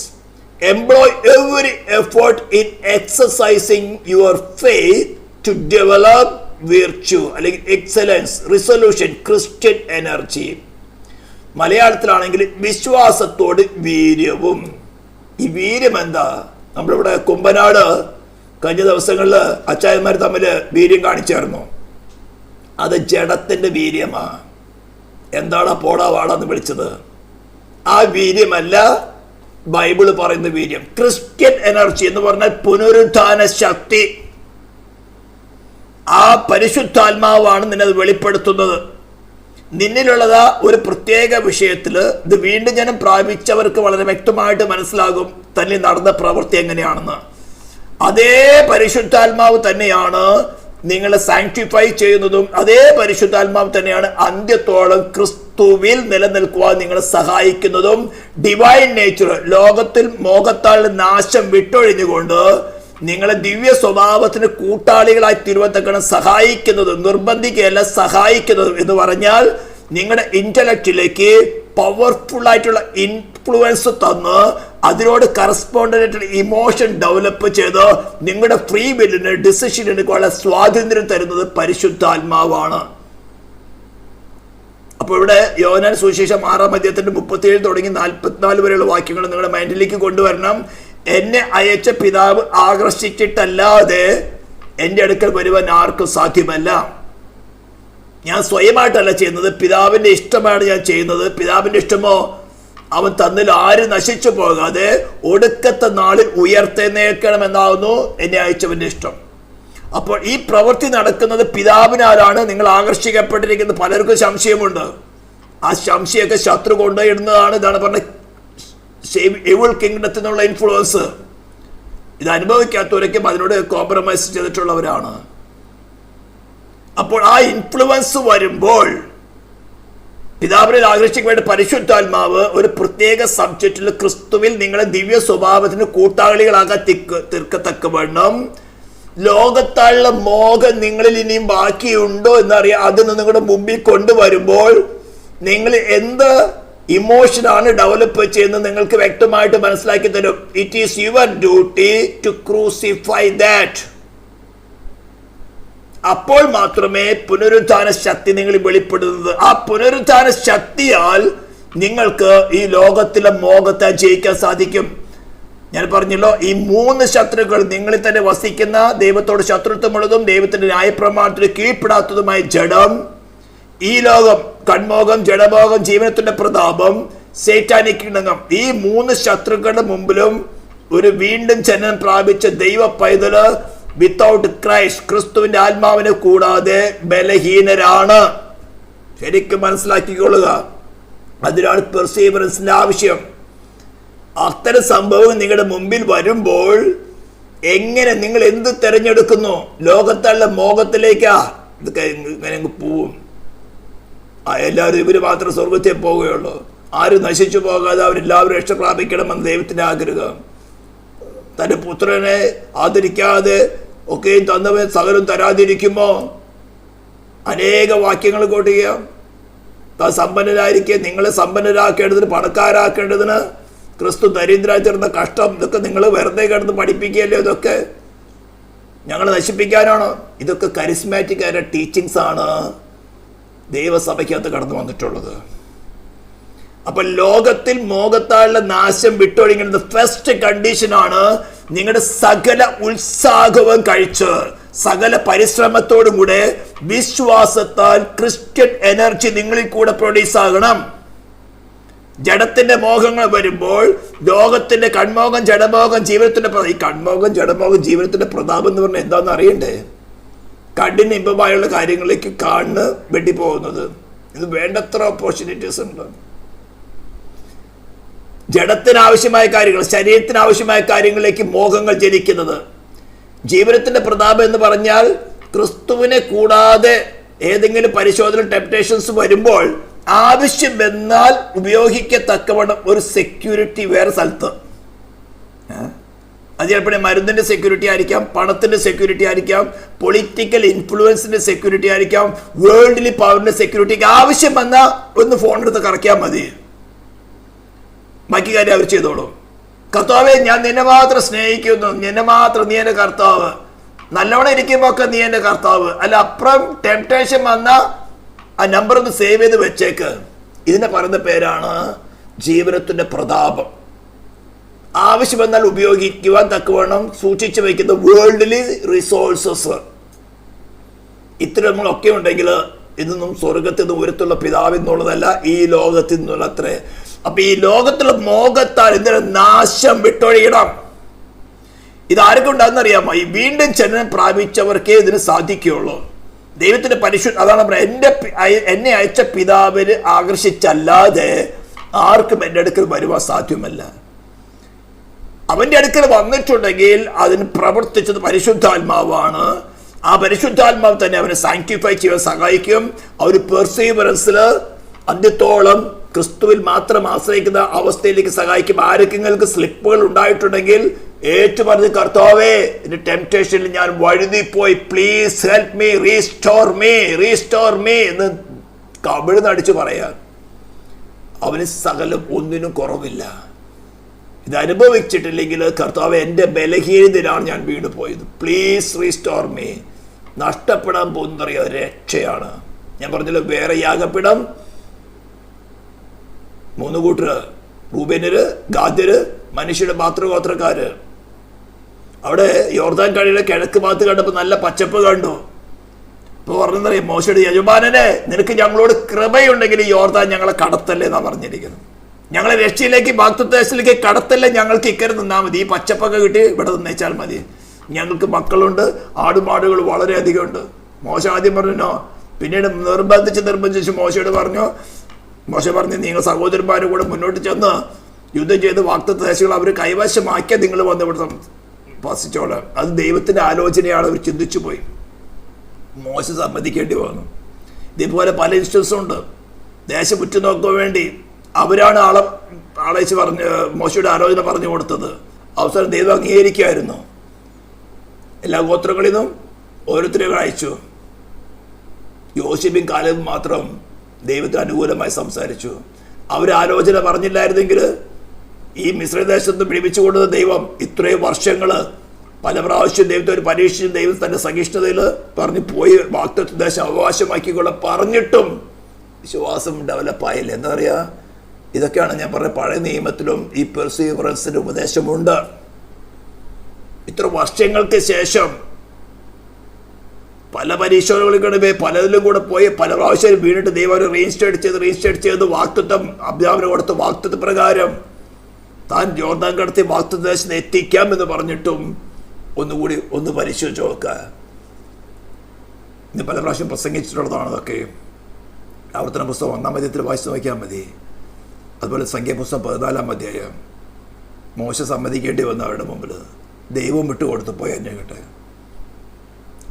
employ every effort in exercising your faith to develop virtue അല്ലെങ്കിൽ എക്സലൻസ്, റിസൊല്യൂഷൻ, ക്രിസ്ത്യൻ എനർജി. മലയാളത്തിലാണെങ്കിൽ വിശ്വാസത്തോട് വീര്യവും. ഈ വീര്യം എന്താ? നമ്മളിവിടെ കുമ്പനാട് കഴിഞ്ഞ ദിവസങ്ങളിൽ അച്ചായന്മാർ തമ്മിൽ വീര്യം കാണിച്ചായിരുന്നു. അത് ജഡത്തിന്റെ വീര്യമാ. എന്താണ് പോടാ വാടാന്ന് വിളിച്ചത്? ആ വീര്യമല്ല ബൈബിള് പറയുന്ന വീര്യം. ക്രിസ്ത്യൻ എനർജി എന്ന് പറഞ്ഞാൽ പുനരുത്ഥാന ശക്തി. ആ പരിശുദ്ധാത്മാവാണ് നിന്നെ വെളിപ്പെടുത്തുന്നത്. നിന്നിലുള്ളതാ ഒരു പ്രത്യേക വിഷയത്തില്. ഇത് വീണ്ടും ജനം പ്രാപിച്ചവർക്ക് വളരെ വ്യക്തമായിട്ട് മനസ്സിലാകും തന്നെ നടന്ന പ്രവൃത്തി എങ്ങനെയാണെന്ന്. അതേ പരിശുദ്ധാത്മാവ് തന്നെയാണ് നിങ്ങളെ സാങ്ക്ടിഫൈ ചെയ്യുന്നതും. അതേ പരിശുദ്ധാത്മാവ് തന്നെയാണ് അന്ത്യത്തോളം ക്രിസ്തുവിൽ നിലനിൽക്കുവാൻ നിങ്ങളെ സഹായിക്കുന്നതും. ഡിവൈൻ നേച്ചർ, ലോകത്തിൽ മോഹത്താൽ നാശം വിട്ടൊഴിഞ്ഞുകൊണ്ട് നിങ്ങളെ ദിവ്യ സ്വഭാവത്തിന് കൂട്ടാളികളായി തീരുവത്തക്കണം സഹായിക്കുന്നത്, നിർബന്ധിക്കുകയല്ല സഹായിക്കുന്നത് എന്ന് പറഞ്ഞാൽ നിങ്ങളുടെ ഇന്റലക്റ്റിലേക്ക് പവർഫുൾ ആയിട്ടുള്ള ഇൻഫ്ലുവൻസ് തന്ന് അതിനോട് കറസ്പോണ്ടൻ്റ് ഇമോഷൻ ഡെവലപ്പ് ചെയ്ത് നിങ്ങളുടെ ഫ്രീ വില്ലിന് ഡിസിഷൻ എടുക്കാനുള്ള സ്വാതന്ത്ര്യം തരുന്നത് പരിശുദ്ധാത്മാവാണ്. അപ്പോൾ ഇവിടെ യോഹന്നാൻ സുവിശേഷം 6:37 തുടങ്ങി 44 വരെയുള്ള വാക്യങ്ങൾ നിങ്ങളുടെ മൈൻഡിലേക്ക് കൊണ്ടുവരണം. എന്നെ അയച്ച പിതാവ് ആകർഷിച്ചിട്ടല്ലാതെ എൻ്റെ അടുക്കൽ വരുവാൻ ആർക്കും സാധ്യമല്ല. ഞാൻ സ്വയമായിട്ടല്ല ചെയ്യുന്നത്, പിതാവിൻ്റെ ഇഷ്ടമാണ് ഞാൻ ചെയ്യുന്നത്. പിതാവിൻ്റെ ഇഷ്ടമോ അവൻ തന്നിൽ ആരും നശിച്ചു പോകാതെ ഒടുക്കത്തെ നാളിൽ ഉയർത്തെഴുന്നേൽക്കണമെന്നാവുന്നു എന്നെ അയച്ചവൻ്റെ ഇഷ്ടം. അപ്പോൾ ഈ പ്രവൃത്തി നടക്കുന്നത് പിതാവിനാലാണ് നിങ്ങൾ ആകർഷിക്കപ്പെട്ടിരിക്കുന്നത്. പലർക്കും സംശയമുണ്ട്. ആ സംശയമൊക്കെ ശത്രു കൊണ്ടുപോയിടുന്നതാണ്. ഇതാണ് പറഞ്ഞ എവിൾ കിങ്ഡത്തിൽ നിന്നുള്ള ഇൻഫ്ലുവൻസ്. ഇത് അനുഭവിക്കാത്തവരൊക്കെ അതിനോട് കോംപ്രമൈസ് ചെയ്തിട്ടുള്ളവരാണ്. അപ്പോൾ ആ ഇൻഫ്ലുവൻസ് വരുമ്പോൾ പിതാവിനെ ആകർഷിക്കേണ്ട പരിശുദ്ധാത്മാവ് ഒരു പ്രത്യേക സബ്ജക്റ്റിൽ ക്രിസ്തുവിൽ നിങ്ങളെ ദിവ്യ സ്വഭാവത്തിന് കൂട്ടാളികളാകാൻ തീർക്കത്തക്കവണ്ണം ലോകത്താലുള്ള മോഹം നിങ്ങളിൽ ഇനിയും ബാക്കിയുണ്ടോ എന്നറിയാം. അതിന് നിങ്ങളുടെ മുമ്പിൽ കൊണ്ടുവരുമ്പോൾ നിങ്ങൾ എന്ത് ഇമോഷനാണ് ഡെവലപ്പ് ചെയ്യുന്നത് നിങ്ങൾക്ക് വ്യക്തമായിട്ട് മനസ്സിലാക്കി തരും. It is your duty to crucify that. അപ്പോൾ മാത്രമേ പുനരുത്ഥാന ശക്തി നിങ്ങൾ വെളിപ്പെടുന്നത്. ആ പുനരുത്ഥാന ശക്തിയാൽ നിങ്ങൾക്ക് ഈ ലോകത്തിലെ മോഹത്തെ ജയിക്കാൻ സാധിക്കും. ഞാൻ പറഞ്ഞല്ലോ, ഈ 3 ശത്രുക്കൾ നിങ്ങളിൽ തന്നെ വസിക്കുന്ന, ദൈവത്തോട് ശത്രുത്വമുള്ളതും ദൈവത്തിന്റെ ന്യായപ്രമാണത്തിന് കീഴ്പ്പെടാത്തതുമായ ജഡം, ഈ ലോകം, കൺമോഹം, ജഡമോഹം, ജീവനത്തിന്റെ പ്രതാപം, സൈറ്റാനിക് ഇണങ്ങം. ഈ 3 ശത്രുക്കളുടെ മുമ്പിലും ഒരു വീണ്ടും ജനനം പ്രാപിച്ച ദൈവ പൈതല് വിത്തൗട്ട് ക്രൈസ്റ്റ്, ക്രിസ്തുവിന്റെ ആത്മാവിനെ കൂടാതെ ബലഹീനരാണ്. ശരിക്കും മനസ്സിലാക്കിക്കൊള്ളുക. അതിനാണ് പെർസീവറൻസിന്റെ ആവശ്യം. അത്തരം സംഭവം നിങ്ങളുടെ മുമ്പിൽ വരുമ്പോൾ എങ്ങനെ നിങ്ങൾ എന്ത് തിരഞ്ഞെടുക്കുന്നു? ലോകത്തുള്ള മോഹത്തിലേക്കാ ഇതൊക്കെ ഇങ്ങനെ പോവും. എല്ലാവരും ഇവര് മാത്രം സ്വർഗത്തിൽ പോവുകയുള്ളൂ. ആരും നശിച്ചു പോകാതെ അവരെല്ലാവരും രക്ഷ പ്രാപിക്കണമെന്ന് ദൈവത്തിന്റെ ആഗ്രഹം. തന്റെ പുത്രനെ ആദരിക്കാതെ ഒക്കെയും തന്നവൻ സകലം തരാതിരിക്കുമോ? അനേക വാക്യങ്ങൾ കൊണ്ടുക. താൻ സമ്പന്നരായിരിക്കെ നിങ്ങളെ സമ്പന്നരാക്കേണ്ടതിന്, പണക്കാരാക്കേണ്ടതിന് ക്രിസ്തു ദരിദ്രരായി തീർന്ന കഷ്ടം, ഇതൊക്കെ നിങ്ങൾ വെറുതെ കിടന്ന് പഠിപ്പിക്കുകയല്ലേ? ഇതൊക്കെ ഞങ്ങൾ നശിപ്പിക്കാനാണോ? ഇതൊക്കെ കരിസ്മാറ്റിക് ആയ ടീച്ചിങ്സ് ആണ് ദൈവസഭയ്ക്കകത്ത് കടന്നു വന്നിട്ടുള്ളത്. അപ്പൊ ലോകത്തിൽ മോഹത്താലുള്ള നാശം വിട്ടൊഴിങ്ങുന്നത് ഫസ്റ്റ് കണ്ടീഷനാണ്. നിങ്ങളുടെ സകല ഉത്സാഹവും കഴിച്ച് സകല പരിശ്രമത്തോടും കൂടെ വിശ്വാസത്താൽ ക്രിസ്ത്യൻ എനർജി നിങ്ങളിൽ കൂടെ പ്രൊഡ്യൂസ് ആകണം. ജഡത്തിന്റെ മോഹങ്ങൾ വരുമ്പോൾ ലോകത്തിന്റെ കൺമോഹം, ജഡമോഹം, ജീവനത്തിന്റെ ഈ കൺമോഹം, ജഡമോഹം, ജീവനത്തിന്റെ പ്രതാപം എന്ന് പറഞ്ഞാൽ എന്താണെന്ന് അറിയണ്ടേ? കണ്ണിന് ഇമ്പമായുള്ള കാര്യങ്ങളിലേക്ക് കണ്ണ് വെട്ടിപ്പോകുന്നത്. ഇത് വേണ്ടത്ര ഓപ്പർച്യൂണിറ്റീസ് ഉണ്ട്. ജഡത്തിന് ആവശ്യമായ കാര്യങ്ങൾ, ശരീരത്തിന് ആവശ്യമായ കാര്യങ്ങളിലേക്ക് മോഹങ്ങൾ ജനിക്കുന്നത്. ജീവനത്തിന്റെ പ്രതാപം എന്ന് പറഞ്ഞാൽ ക്രിസ്തുവിനെ കൂടാതെ ഏതെങ്കിലും പരിശോധന, ടെംപ്റ്റേഷൻസ് വരുമ്പോൾ ആവശ്യം എന്നാൽ ഉപയോഗിക്കത്തക്കവണ്ണം ഒരു സെക്യൂരിറ്റി വേറെ സ്ഥലത്ത്. അത് ചിലപ്പോൾ മരുന്നിന്റെ സെക്യൂരിറ്റി ആയിരിക്കാം, പണത്തിന്റെ സെക്യൂരിറ്റി ആയിരിക്കാം, പൊളിറ്റിക്കൽ ഇൻഫ്ലുവൻസിന്റെ സെക്യൂരിറ്റി ആയിരിക്കാം, വേൾഡിലി പവറിന്റെ സെക്യൂരിറ്റി. ആവശ്യം വന്നാൽ ഒന്ന് ഫോൺ എടുത്ത് കറക്കിയാൽ മതി, ബാക്കി കാര്യം അവർ ചെയ്തോളൂ. കർത്താവേ, ഞാൻ നിന്നെ മാത്രം സ്നേഹിക്കുന്നു, നിന്നെ മാത്രം, നീ എന്റെ കർത്താവ്. നല്ലോണം ഇരിക്കുമ്പോ ഒക്കെ നീ എന്റെ കർത്താവ്. അല്ല, അപ്പുറം ടെംപ്റ്റേഷൻ വന്ന ആ നമ്പർ ഒന്ന് സേവ് ചെയ്ത് വെച്ചേക്ക്. ഇതിനെ പറയുന്ന പേരാണ് ജീവനത്തിന്റെ പ്രതാപം. ആവശ്യം വന്നാൽ ഉപയോഗിക്കുവാൻ തക്കവണ്ണം സൂക്ഷിച്ചു വയ്ക്കുന്ന വേൾഡിലി റിസോഴ്സസ്. ഇത്തരങ്ങളൊക്കെ ഉണ്ടെങ്കിൽ ഇതൊന്നും സ്വർഗത്തിൽ നിന്ന് ഉയരത്തുള്ള പിതാവിൽ നിന്നുള്ളതല്ല, ഈ ലോകത്തിൽ നിന്നുള്ള അത്രേ. അപ്പൊ ഈ ലോകത്തുള്ള മോഹത്താൽ ഇതിന്റെ നാശം വിട്ടൊഴിയണം. ഇതാർക്കും ഉണ്ടാകുന്നറിയാമോ? ഈ വീണ്ടും ജനനം പ്രാപിച്ചവർക്കേ ഇതിന് സാധിക്കുകയുള്ളൂ. ദൈവത്തിന്റെ പരിശുദ്ധ, അതാണ് എന്നെ അയച്ച പിതാവിന് ആകർഷിച്ചല്ലാതെ ആർക്കും എൻ്റെ അടുക്കൽ വരുവാൻ സാധ്യമല്ല. അവന്റെ അടുക്കൽ വന്നിട്ടുണ്ടെങ്കിൽ അതിന് പ്രവർത്തിച്ചത് പരിശുദ്ധാത്മാവാണ്. ആ പരിശുദ്ധാത്മാവ് തന്നെ അവനെ സാങ്ക്ടിഫൈ ചെയ്യാൻ സഹായിക്കും. ആ ഒരു പെർസീവറൻസിൽ അന്ത്യത്തോളം ക്രിസ്തുവിൽ മാത്രം ആശ്രയിക്കുന്ന അവസ്ഥയിലേക്ക് സഹായിക്കും. ആരൊക്കെങ്ങൾക്ക് സ്ലിപ്പുകൾ ഉണ്ടായിട്ടുണ്ടെങ്കിൽ ഏറ്റുപറഞ്ഞ് കർത്താവേ, എന്റെ ടെംപ്റ്റേഷനിൽ ഞാൻ വഴുതിപ്പോയി, please help me, restore me എന്ന് കവിഴ്ന്നടിച്ച് പറയാൻ. അവന് സകലം ഒന്നിനും കുറവില്ല. ഇത് അനുഭവിച്ചിട്ടില്ലെങ്കിൽ കർത്താവ്, എൻ്റെ ബലഹീനതയിലാണ് ഞാൻ വീണ് പോയത്, പ്ലീസ് റീസ്റ്റോർ മീ. നഷ്ടപ്പെടാൻ പോകുന്നറിയാം രക്ഷയാണ്. ഞാൻ പറഞ്ഞല്ലോ, വേറെ യാഗപ്പിടം 3 കൂട്ടര്, റൂബേനര്, ഗാദ്യര്, മനുഷ്യരുടെ മാതൃഗോത്രക്കാര്. അവിടെ യോർദാൻ കടലിലെ കിഴക്ക് ഭാഗത്ത് കണ്ടപ്പോൾ നല്ല പച്ചപ്പ് കണ്ടു. ഇപ്പൊ പറഞ്ഞറിയാം, മോശയുടെ യജമാനനെ, നിനക്ക് ഞങ്ങളോട് കൃപയുണ്ടെങ്കിൽ യോർദാൻ ഞങ്ങളെ കടത്തല്ലേ എന്നാ പറഞ്ഞിരിക്കുന്നത്. ഞങ്ങളെ രക്ഷയിലേക്ക്, വാഗ്ദത്തത്തിലേക്ക് കടത്തല്ലേ, ഞങ്ങൾക്ക് ഇക്കരെ നിന്നാൽ മതി, ഈ പച്ചപ്പൊക്കെ കിട്ടി ഇവിടെ നിന്നേച്ചാൽ മതി, ഞങ്ങൾക്ക് മക്കളുണ്ട്, ആടുമാടുകൾ വളരെയധികം ഉണ്ട്. മോശ ആദ്യം പറഞ്ഞോ, പിന്നീട് നിർബന്ധിച്ച് മോശയോട് പറഞ്ഞു. മോശ പറഞ്ഞു, നിങ്ങൾ സഹോദരന്മാരും കൂടെ മുന്നോട്ട് ചെന്ന് യുദ്ധം ചെയ്ത് വാഗ്ദത്തദേശങ്ങൾ അവർ കൈവശമാക്കിയാൽ നിങ്ങൾ വന്ന് ഇവിടെ വസിച്ചോളാം. അത് ദൈവത്തിന്റെ ആലോചനയാണ്. അവർ ചിന്തിച്ചു പോയി. മോശ സമ്മതിക്കേണ്ടി വന്നു. ഇതേപോലെ പല ഇൻസ്റ്റൻസും ഉണ്ട്. ദേശം ഉറ്റുനോക്കാൻ വേണ്ടി അവരാണ് ആളയച്ച് പറഞ്ഞ് മോശയുടെ ആലോചന പറഞ്ഞു കൊടുത്തത്. അവസാനം ദൈവം അംഗീകരിക്കുമായിരുന്നു. എല്ലാ ഗോത്രങ്ങളിൽ നിന്നും ഓരോരുത്തരെയും അയച്ചു. യോശുവയും കാലേബും മാത്രം ദൈവത്തിന് അനുകൂലമായി സംസാരിച്ചു. അവരാലോചന പറഞ്ഞില്ലായിരുന്നെങ്കിൽ ഈ മിശ്രദേശത്ത് പിടിപ്പിച്ചു കൊണ്ടുവന്ന ദൈവം ഇത്രയും വർഷങ്ങൾ പല പ്രാവശ്യം ദൈവത്തെ ഒരു പരീക്ഷിച്ചും ദൈവം തന്റെ സഹിഷ്ണുതയിൽ പറഞ്ഞു പോയി വാഗ്ദത്ത ദേശം അവകാശമാക്കിക്കൊള്ളാൻ പറഞ്ഞിട്ടും വിശ്വാസം ഡെവലപ്പായില്ല. എന്താ പറയുക, ഇതൊക്കെയാണ് ഞാൻ പറഞ്ഞ പഴയ നിയമത്തിലും ഈ പെർസീവറൻസിന്റെ ഉപദേശമുണ്ട്. ഇത്ര വർഷങ്ങൾക്ക് ശേഷം പല പരീക്ഷകളിൽ പലതിലും കൂടെ പോയി പല പ്രാവശ്യം വീണിട്ട് ദൈവം ഒരു റീഇൻസ്റ്റേറ്റ് ചെയ്ത് വാഗ്ദത്തം അബ്രാഹാമിന് കൊടുത്ത വാഗ്ദത്ത പ്രകാരം താൻ യോർദാൻ കടത്തി വാഗ്ദത്ത ദേശത്ത് എത്തിക്കാം എന്ന് പറഞ്ഞിട്ടും ഒന്നുകൂടി ഒന്ന് പരിശോധിച്ച് നോക്കുക. ഇന്ന് പല പ്രാവശ്യം പ്രസംഗിച്ചിട്ടുള്ളതാണ് അതൊക്കെ. ആവർത്തന പുസ്തകം 1-ാം അധ്യായത്തിൽ വായിച്ചു നോക്കിയാൽ മതി. അതുപോലെ സംഖ്യാപുസ്തകം 14-ാം അധ്യായം. മോശ സമ്മതിക്കേണ്ടി വന്നു അവരുടെ മുമ്പിൽ. ദൈവം വിട്ടുകൊടുത്തു പോയി അന്യകട്ടെ.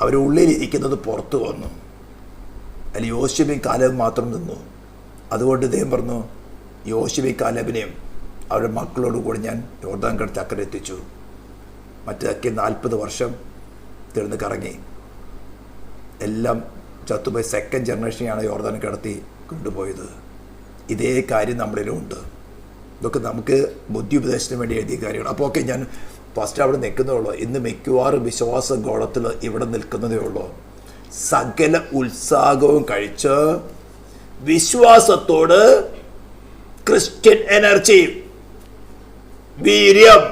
അവരുള്ളിലിരിക്കുന്നത് പുറത്തു വന്നു. അതിൽ യോശുവയും കാലേബും മാത്രം നിന്നു. അതുകൊണ്ട് ദൈവം പറഞ്ഞു, യോശുവയും കാലേബിനെയും അവരുടെ മക്കളോട് കൂടി ഞാൻ യോർദാൻ കടത്തി അക്കരെ എത്തിച്ചു. മറ്റൊക്കെ 40 വർഷം തിരുന്ന് കറങ്ങി എല്ലാം ചത്തുപോയി. സെക്കൻഡ് ജനറേഷനെയാണ് യോർദാൻ കടത്തി കൊണ്ടുപോയത്. ഇതേ കാര്യം നമ്മളിലും ഉണ്ട്. ഇതൊക്കെ നമുക്ക് ബുദ്ധി ഉപദേശത്തിന് വേണ്ടി എഴുതിയ കാര്യമാണ്. അപ്പോൾ ഓക്കെ, ഞാൻ ഫസ്റ്റ് അവിടെ നിൽക്കുന്നതേ ഉള്ളൂ. ഇന്ന് മിക്കവാറും വിശ്വാസ ഗോളത്തിൽ ഇവിടെ നിൽക്കുന്നതേ ഉള്ളൂ. സകല ഉത്സാഹവും കഴിച്ച് വിശ്വാസത്തോട് ക്രിസ്ത്യൻ എനർജി, വീര്യം,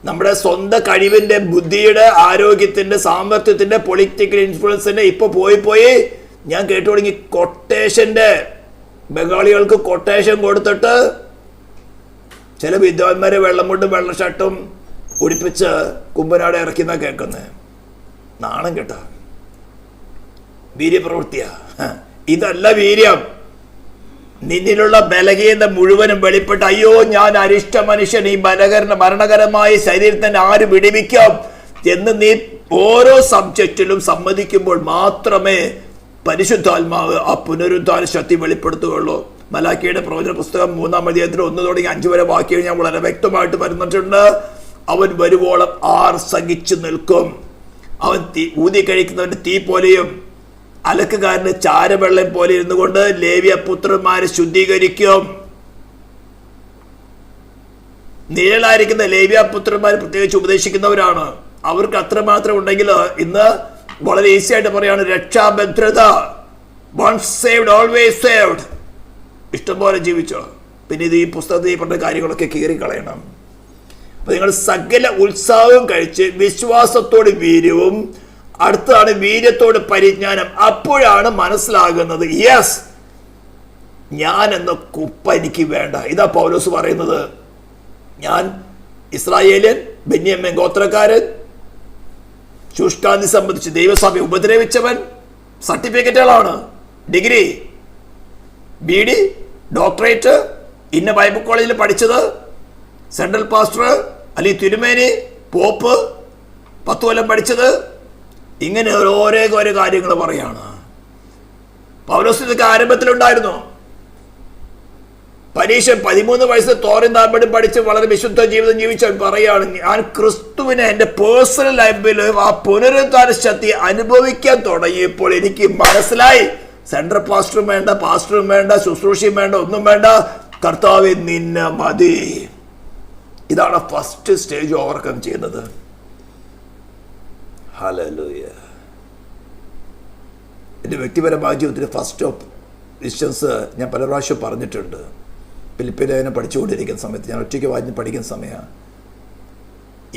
നമ്മുടെ സ്വന്തം കഴിവിന്റെ, ബുദ്ധിയുടെ, ആരോഗ്യത്തിന്റെ, സാമർത്ഥ്യത്തിന്റെ, പൊളിറ്റിക്കൽ ഇൻഫ്ലുവൻസിന്റെ ഇപ്പൊ പോയി ഞാൻ കേട്ടു തുടങ്ങി കൊട്ടേഷന്റെ, ബംഗാളികൾക്ക് കൊട്ടേഷൻ കൊടുത്തിട്ട് ചില വിദ്വാൻമാരെ വെള്ളം കൊണ്ടും വെള്ള ഷർട്ടും ഉടിപ്പിച്ച് കുമ്പനാട് ഇറക്കുന്ന കേൾക്കുന്നത്. നാണം കേട്ട വീര്യപ്രവൃത്തിയാ. ഇതല്ല വീര്യം. നിന്നിലുള്ള ബലഹീനത മുഴുവനും വെളിപ്പെട്ട്, അയ്യോ ഞാൻ അരിഷ്ട മനുഷ്യൻ, ഈ മരണകരമായ ശരീരത്തിന് ആര് വിടിവിക്കാം എന്ന് നീ ഓരോ സബ്ജക്റ്റിലും സമ്മതിക്കുമ്പോൾ മാത്രമേ പരിശുദ്ധാത്മാവ് ആ പുനരുദ്ധാന ശക്തി വെളിപ്പെടുത്തുകയുള്ളൂ. മലാക്കിയുടെ പ്രവചന പുസ്തകം 3-ാം അധ്യായത്തിൽ 1 തുടങ്ങി 5 വരെ വാക്യം ഞാൻ വളരെ വ്യക്തമായിട്ട് വരുന്നിട്ടുണ്ട്. അവൻ വരുവോളം ആർ സഹിച്ചു നിൽക്കും. അവൻ ഊതി കഴിക്കുന്നവന്റെ തീ പോലെയും അലക്കുകാരന് ചാരവെള്ളം പോലെ ഇരുന്നു കൊണ്ട് ലേവ്യ പുത്രന്മാരെ ശുദ്ധീകരിക്കും. നിഴലായിരിക്കുന്ന ലേവ്യ പുത്രന്മാർ പ്രത്യേകിച്ച് ഉപദേശിക്കുന്നവരാണ്. അവർക്ക് അത്രമാത്രം ഉണ്ടെങ്കിൽ ഇന്ന് വളരെ ഈസി ആയിട്ട് പറയാണ് രക്ഷാഭദ്രത. Once saved always saved. ഇഷ്ടംപോലെ ജീവിച്ചോ. പിന്നെ ഇത് ഈ പുസ്തകത്തിൽ ഈ പറഞ്ഞ കാര്യങ്ങളൊക്കെ കീറിക്കളയണം. അപ്പൊ നിങ്ങൾ സകല ഉത്സാഹവും കഴിച്ച് വിശ്വാസത്തോട് വീര്യവും, അടുത്താണ് വീര്യത്തോട് പരിജ്ഞാനം. അപ്പോഴാണ് മനസ്സിലാകുന്നത്, യെസ്, ഞാൻ എന്ന കുപ്പ എനിക്ക് വേണ്ട. ഇതാ പൗലോസ് പറയുന്നത്. ഞാൻ ഇസ്രായേലിയൻ, ബെന്യാമീൻ ഗോത്രക്കാരൻ, ശുഷ്കാന്തി സംബന്ധിച്ച് ദൈവസഭ ഉപദ്രവിച്ചവൻ, സർട്ടിഫിക്കറ്റുകളാണ്, ഡിഗ്രി, BD, ഡോക്ടറേറ്റ്, ഇന്ന ബൈബിൾ കോളേജിൽ പഠിച്ചത്, സെൻട്രൽ പാസ്റ്റർ അല്ലെങ്കിൽ തിരുമേനി, പോപ്പ്, 10 കൊല്ലം പഠിച്ചത്, ഇങ്ങനെ ഓരോ കാര്യങ്ങൾ പറയാണ്. പൗലോസ് ഇതൊക്കെ ആരംഭത്തിലുണ്ടായിരുന്നു. പരീക്ഷ 13 വയസ്സ് തോരൻ താമ്പടി പഠിച്ച് വളരെ വിശുദ്ധ ജീവിതം ജീവിച്ച പറയാണ്, ഞാൻ ക്രിസ്തുവിനെ എൻ്റെ പേഴ്സണൽ ലൈഫിൽ ആ പുനരുദ്ധാന ശക്തി അനുഭവിക്കാൻ തുടങ്ങിയപ്പോൾ എനിക്ക് മനസ്സിലായി, സെൻട്രൽ പാസ്റ്ററും വേണ്ട, പാസ്റ്ററും വേണ്ട, ശുശ്രൂഷയും വേണ്ട, ഒന്നും വേണ്ട, കർത്താവേ നിന്നെ മതി. ഇതാണ് ഫസ്റ്റ് സ്റ്റേജ് ഓവർകം ചെയ്യുന്നത്. ഹല്ലേലൂയ. എൻ്റെ വ്യക്തിപരമായ ജീവിതത്തിൽ ഫസ്റ്റ് ഓഫ് ഡിസ്റ്റൻസ് ഞാൻ പല പ്രാവശ്യം പറഞ്ഞിട്ടുണ്ട്. ഫിലിപ്പിനെ പഠിച്ചുകൊണ്ടിരിക്കുന്ന സമയത്ത്, ഞാൻ ഒറ്റയ്ക്ക് വായിച്ച് പഠിക്കുന്ന സമയമാണ്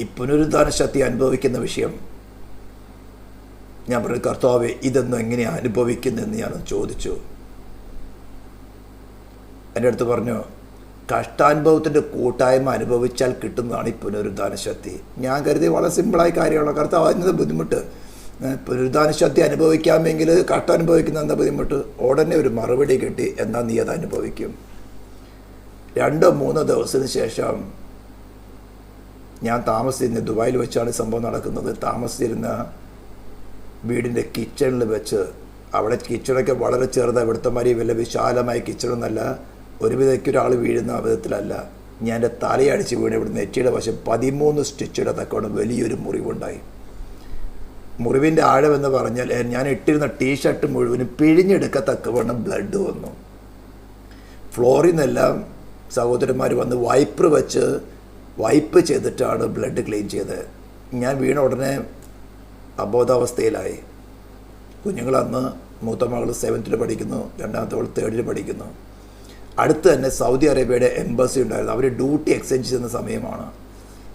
ഈ പുനരുദ്ധാന ശക്തി അനുഭവിക്കുന്ന വിഷയം. ഞാൻ പറഞ്ഞു, കർത്താവേ ഇതൊന്നും എങ്ങനെയാണ് അനുഭവിക്കുന്നതെന്ന് ഞാൻ ചോദിച്ചു. എൻ്റെ അടുത്ത് പറഞ്ഞു, കഷ്ടാനുഭവത്തിൻ്റെ കൂട്ടായ്മ അനുഭവിച്ചാൽ കിട്ടുന്നതാണ് ഈ പുനരുദ്ധാന ശക്തി. ഞാൻ കരുതി വളരെ സിമ്പിളായ കാര്യമാണ്. കർത്താവ് അതിൻ്റെ ബുദ്ധിമുട്ട്, പുനരുദ്ധാന ശക്തി അനുഭവിക്കാമെങ്കിൽ കഷ്ടനുഭവിക്കുന്ന എന്താ ബുദ്ധിമുട്ട്? ഉടനെ ഒരു മറുപടി കിട്ടി, എന്നാൽ നീ അത് അനുഭവിക്കും. 2-3 ദിവസത്തിന് ശേഷം ഞാൻ താമസിച്ചിരുന്ന, ദുബായിൽ വെച്ചാണ് സംഭവം നടക്കുന്നത്, താമസിച്ചിരുന്ന വീടിൻ്റെ കിച്ചണിൽ വെച്ച്, അവിടെ കിച്ചണൊക്കെ വളരെ ചെറുതാണ്, ഇവിടുത്തെ മാതിരി വലിയ വിശാലമായ കിച്ചണൊന്നല്ല, ഒരുവിധയ്ക്ക് ഒരാൾ വീഴുന്ന വിധത്തിലല്ല. ഞാൻ എൻ്റെ തലയടിച്ച് വീണ് ഇവിടെ നെറ്റിയുടെ വശം 13 സ്റ്റിച്ചുടെ തക്കോണം വലിയൊരു മുറിവുണ്ടായി. മുറിവിൻ്റെ ആഴമെന്ന് പറഞ്ഞാൽ ഞാൻ ഇട്ടിരുന്ന ടീഷർട്ട് മുഴുവനും പിഴിഞ്ഞെടുക്കത്തക്കവണ്ണം ബ്ലഡ് വന്നു. ഫ്ലോറിൽ നിന്നെല്ലാം സഹോദരന്മാർ വന്ന് വൈപ്പർ വെച്ച് വൈപ്പ് ചെയ്തിട്ടാണ് ബ്ലഡ് ക്ലീൻ ചെയ്തത്. ഞാൻ വീണ ഉടനെ അബോധാവസ്ഥയിലായി. കുഞ്ഞുങ്ങളന്ന് മൂത്ത മകൾ 7th പഠിക്കുന്നു, രണ്ടാമത്തെ മകൾ 3rd പഠിക്കുന്നു. അടുത്ത് തന്നെ സൗദി അറേബ്യയുടെ എംബസി ഉണ്ടായിരുന്നു. അവർ ഡ്യൂട്ടി എക്സ്ചേഞ്ച് ചെയ്യുന്ന സമയമാണ്.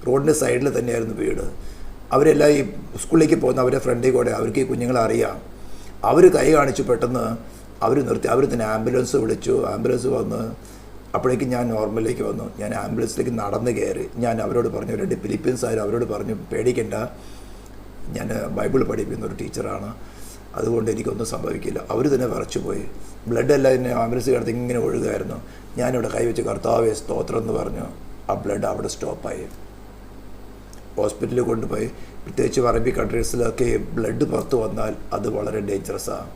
റോഡിൻ്റെ സൈഡിൽ തന്നെയായിരുന്നു വീട്. അവരെല്ലാം ഈ സ്കൂളിലേക്ക് പോകുന്ന അവരുടെ ഫ്രണ്ടിൽ കൂടെ അവർക്ക് ഈ കുഞ്ഞുങ്ങളെ അറിയാം. അവർ കൈ കാണിച്ചു, പെട്ടെന്ന് അവർ നിർത്തി. അവർ തന്നെ ആംബുലൻസ് വിളിച്ചു. ആംബുലൻസ് വന്ന് അപ്പോഴേക്കും ഞാൻ നോർമലിലേക്ക് വന്നു. ഞാൻ ആംബുലൻസിലേക്ക് നടന്ന് കയറി. ഞാൻ അവരോട് പറഞ്ഞു, 2 ഫിലിപ്പീൻസ് ആയാലും അവരോട് പറഞ്ഞു, പേടിക്കണ്ട, ഞാൻ ബൈബിൾ പഠിപ്പിക്കുന്ന ഒരു ടീച്ചറാണ്, അതുകൊണ്ട് എനിക്കൊന്നും സംഭവിക്കില്ല. അവർ തന്നെ വിറച്ചു പോയി. ബ്ലഡ് എല്ലാം എന്നെ ആംബുലൻസ് കിടത്ത് ഇങ്ങനെ ഒഴുകുമായിരുന്നു. ഞാനിവിടെ കൈവച്ച് കർത്താവേ സ്തോത്രം എന്ന് പറഞ്ഞു. ആ ബ്ലഡ് അവിടെ സ്റ്റോപ്പായി. ഹോസ്പിറ്റലിൽ കൊണ്ടുപോയി. പ്രത്യേകിച്ച് അറബി കൺട്രീസിലൊക്കെ ബ്ലഡ് പുറത്ത് വന്നാൽ അത് വളരെ ഡേഞ്ചറസാണ്.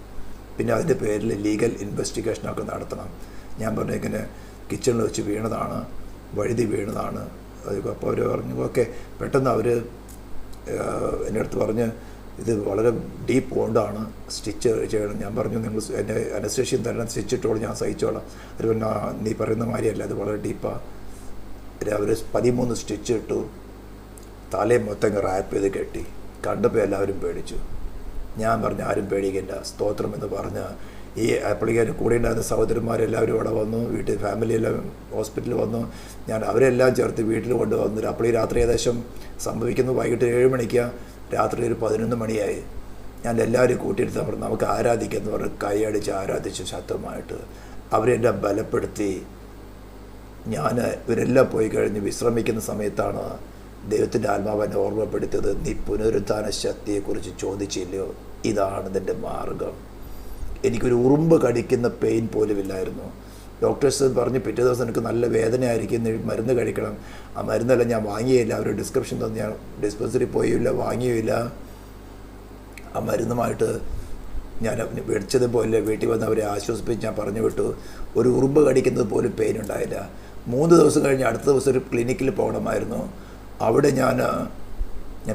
പിന്നെ അതിൻ്റെ പേരിൽ ലീഗൽ ഇൻവെസ്റ്റിഗേഷനൊക്കെ നടത്തണം. ഞാൻ പറഞ്ഞു, ഇങ്ങനെ കിച്ചണിൽ വെച്ച് വീണതാണ്, വഴുതി വീണതാണ്. അപ്പോൾ അവർ പറഞ്ഞു ഓക്കെ. പെട്ടെന്ന് അവർ എൻ്റെ അടുത്ത് പറഞ്ഞ്, ഇത് വളരെ ഡീപ്പ് വോണ്ടാണ്, സ്റ്റിച്ച് ചെയ്യണം. ഞാൻ പറഞ്ഞു, നിങ്ങൾ എൻ്റെ അനസ്തേഷ്യം തരണം, സ്റ്റിച്ച് ഇട്ടോളം, ഞാൻ സഹിച്ചോളാം. അവർ പറഞ്ഞു, നീ പറയുന്ന മാതിരിയല്ല, അത് വളരെ ഡീപ്പാണ്. അവർ 13 സ്റ്റിച്ച് ഇട്ടു. തലയും മൊത്തം റാപ്പ് ചെയ്ത് കെട്ടി. കണ്ടപ്പോൾ എല്ലാവരും പേടിച്ചു. ഞാൻ പറഞ്ഞു, ആരും പേടിക്കണ്ട, സ്തോത്രം എന്ന് പറഞ്ഞ് ഈ അപ്പോഴേക്കും കൂടെ ഉണ്ടായിരുന്ന സഹോദരന്മാരെല്ലാവരും ഇവിടെ വന്നു. വീട്ടിൽ ഫാമിലിയെല്ലാം ഹോസ്പിറ്റലിൽ വന്നു. ഞാൻ അവരെല്ലാം ചേർത്ത് വീട്ടിൽ കൊണ്ടുവന്നു. അപ്പോൾ ഈ രാത്രി ഏകദേശം സംഭവിക്കുന്നത് വൈകിട്ട് 7 മണിക്കാണ്. രാത്രി ഒരു 11 മണിയായി. ഞാൻ എല്ലാവരും കൂട്ടിയെടുത്ത് പറഞ്ഞു, നമുക്ക് ആരാധിക്കാമെന്ന് പറഞ്ഞ് കൈയടിച്ച് ആരാധിച്ചു ശക്തമായിട്ട്. അവരെന്നെ ബലപ്പെടുത്തി. ഞാൻ ഇവരെല്ലാം പോയി കഴിഞ്ഞ് വിശ്രമിക്കുന്ന സമയത്താണ് ദൈവത്തിൻ്റെ ആത്മാവിനെ ഓർമ്മപ്പെടുത്തിയത്, നീ പുനരുദ്ധാന ശക്തിയെക്കുറിച്ച് ചോദിച്ചില്ലയോ, ഇതാണ് നിൻ്റെ മാർഗം. എനിക്കൊരു ഉറുമ്പ് കടിക്കുന്ന പെയിൻ പോലും ഇല്ലായിരുന്നു. ഡോക്ടേഴ്സ് പറഞ്ഞ് പിറ്റേ ദിവസം എനിക്ക് നല്ല വേദനയായിരിക്കും, മരുന്ന് കഴിക്കണം. ആ മരുന്നെല്ലാം ഞാൻ വാങ്ങിയില്ല. അവർ ഡിസ്ക്രിപ്ഷൻ തന്നു. ഞാൻ ഡിസ്പെൻസറി പോയില്ല, വാങ്ങിയില്ല. ആ മരുന്നുമായിട്ട് ഞാൻ മേടിച്ചതുപോലെ വീട്ടിൽ വന്ന് അവരെ ആശ്വസിപ്പിച്ച് ഞാൻ പറഞ്ഞു വിട്ടു. ഒരു ഉറുമ്പ് കടിക്കുന്നത് പോലും പെയിൻ ഉണ്ടായില്ല. 3 ദിവസം കഴിഞ്ഞ് അടുത്ത ദിവസം ഒരു ക്ലിനിക്കിൽ പോകണമായിരുന്നു. അവിടെ ഞാൻ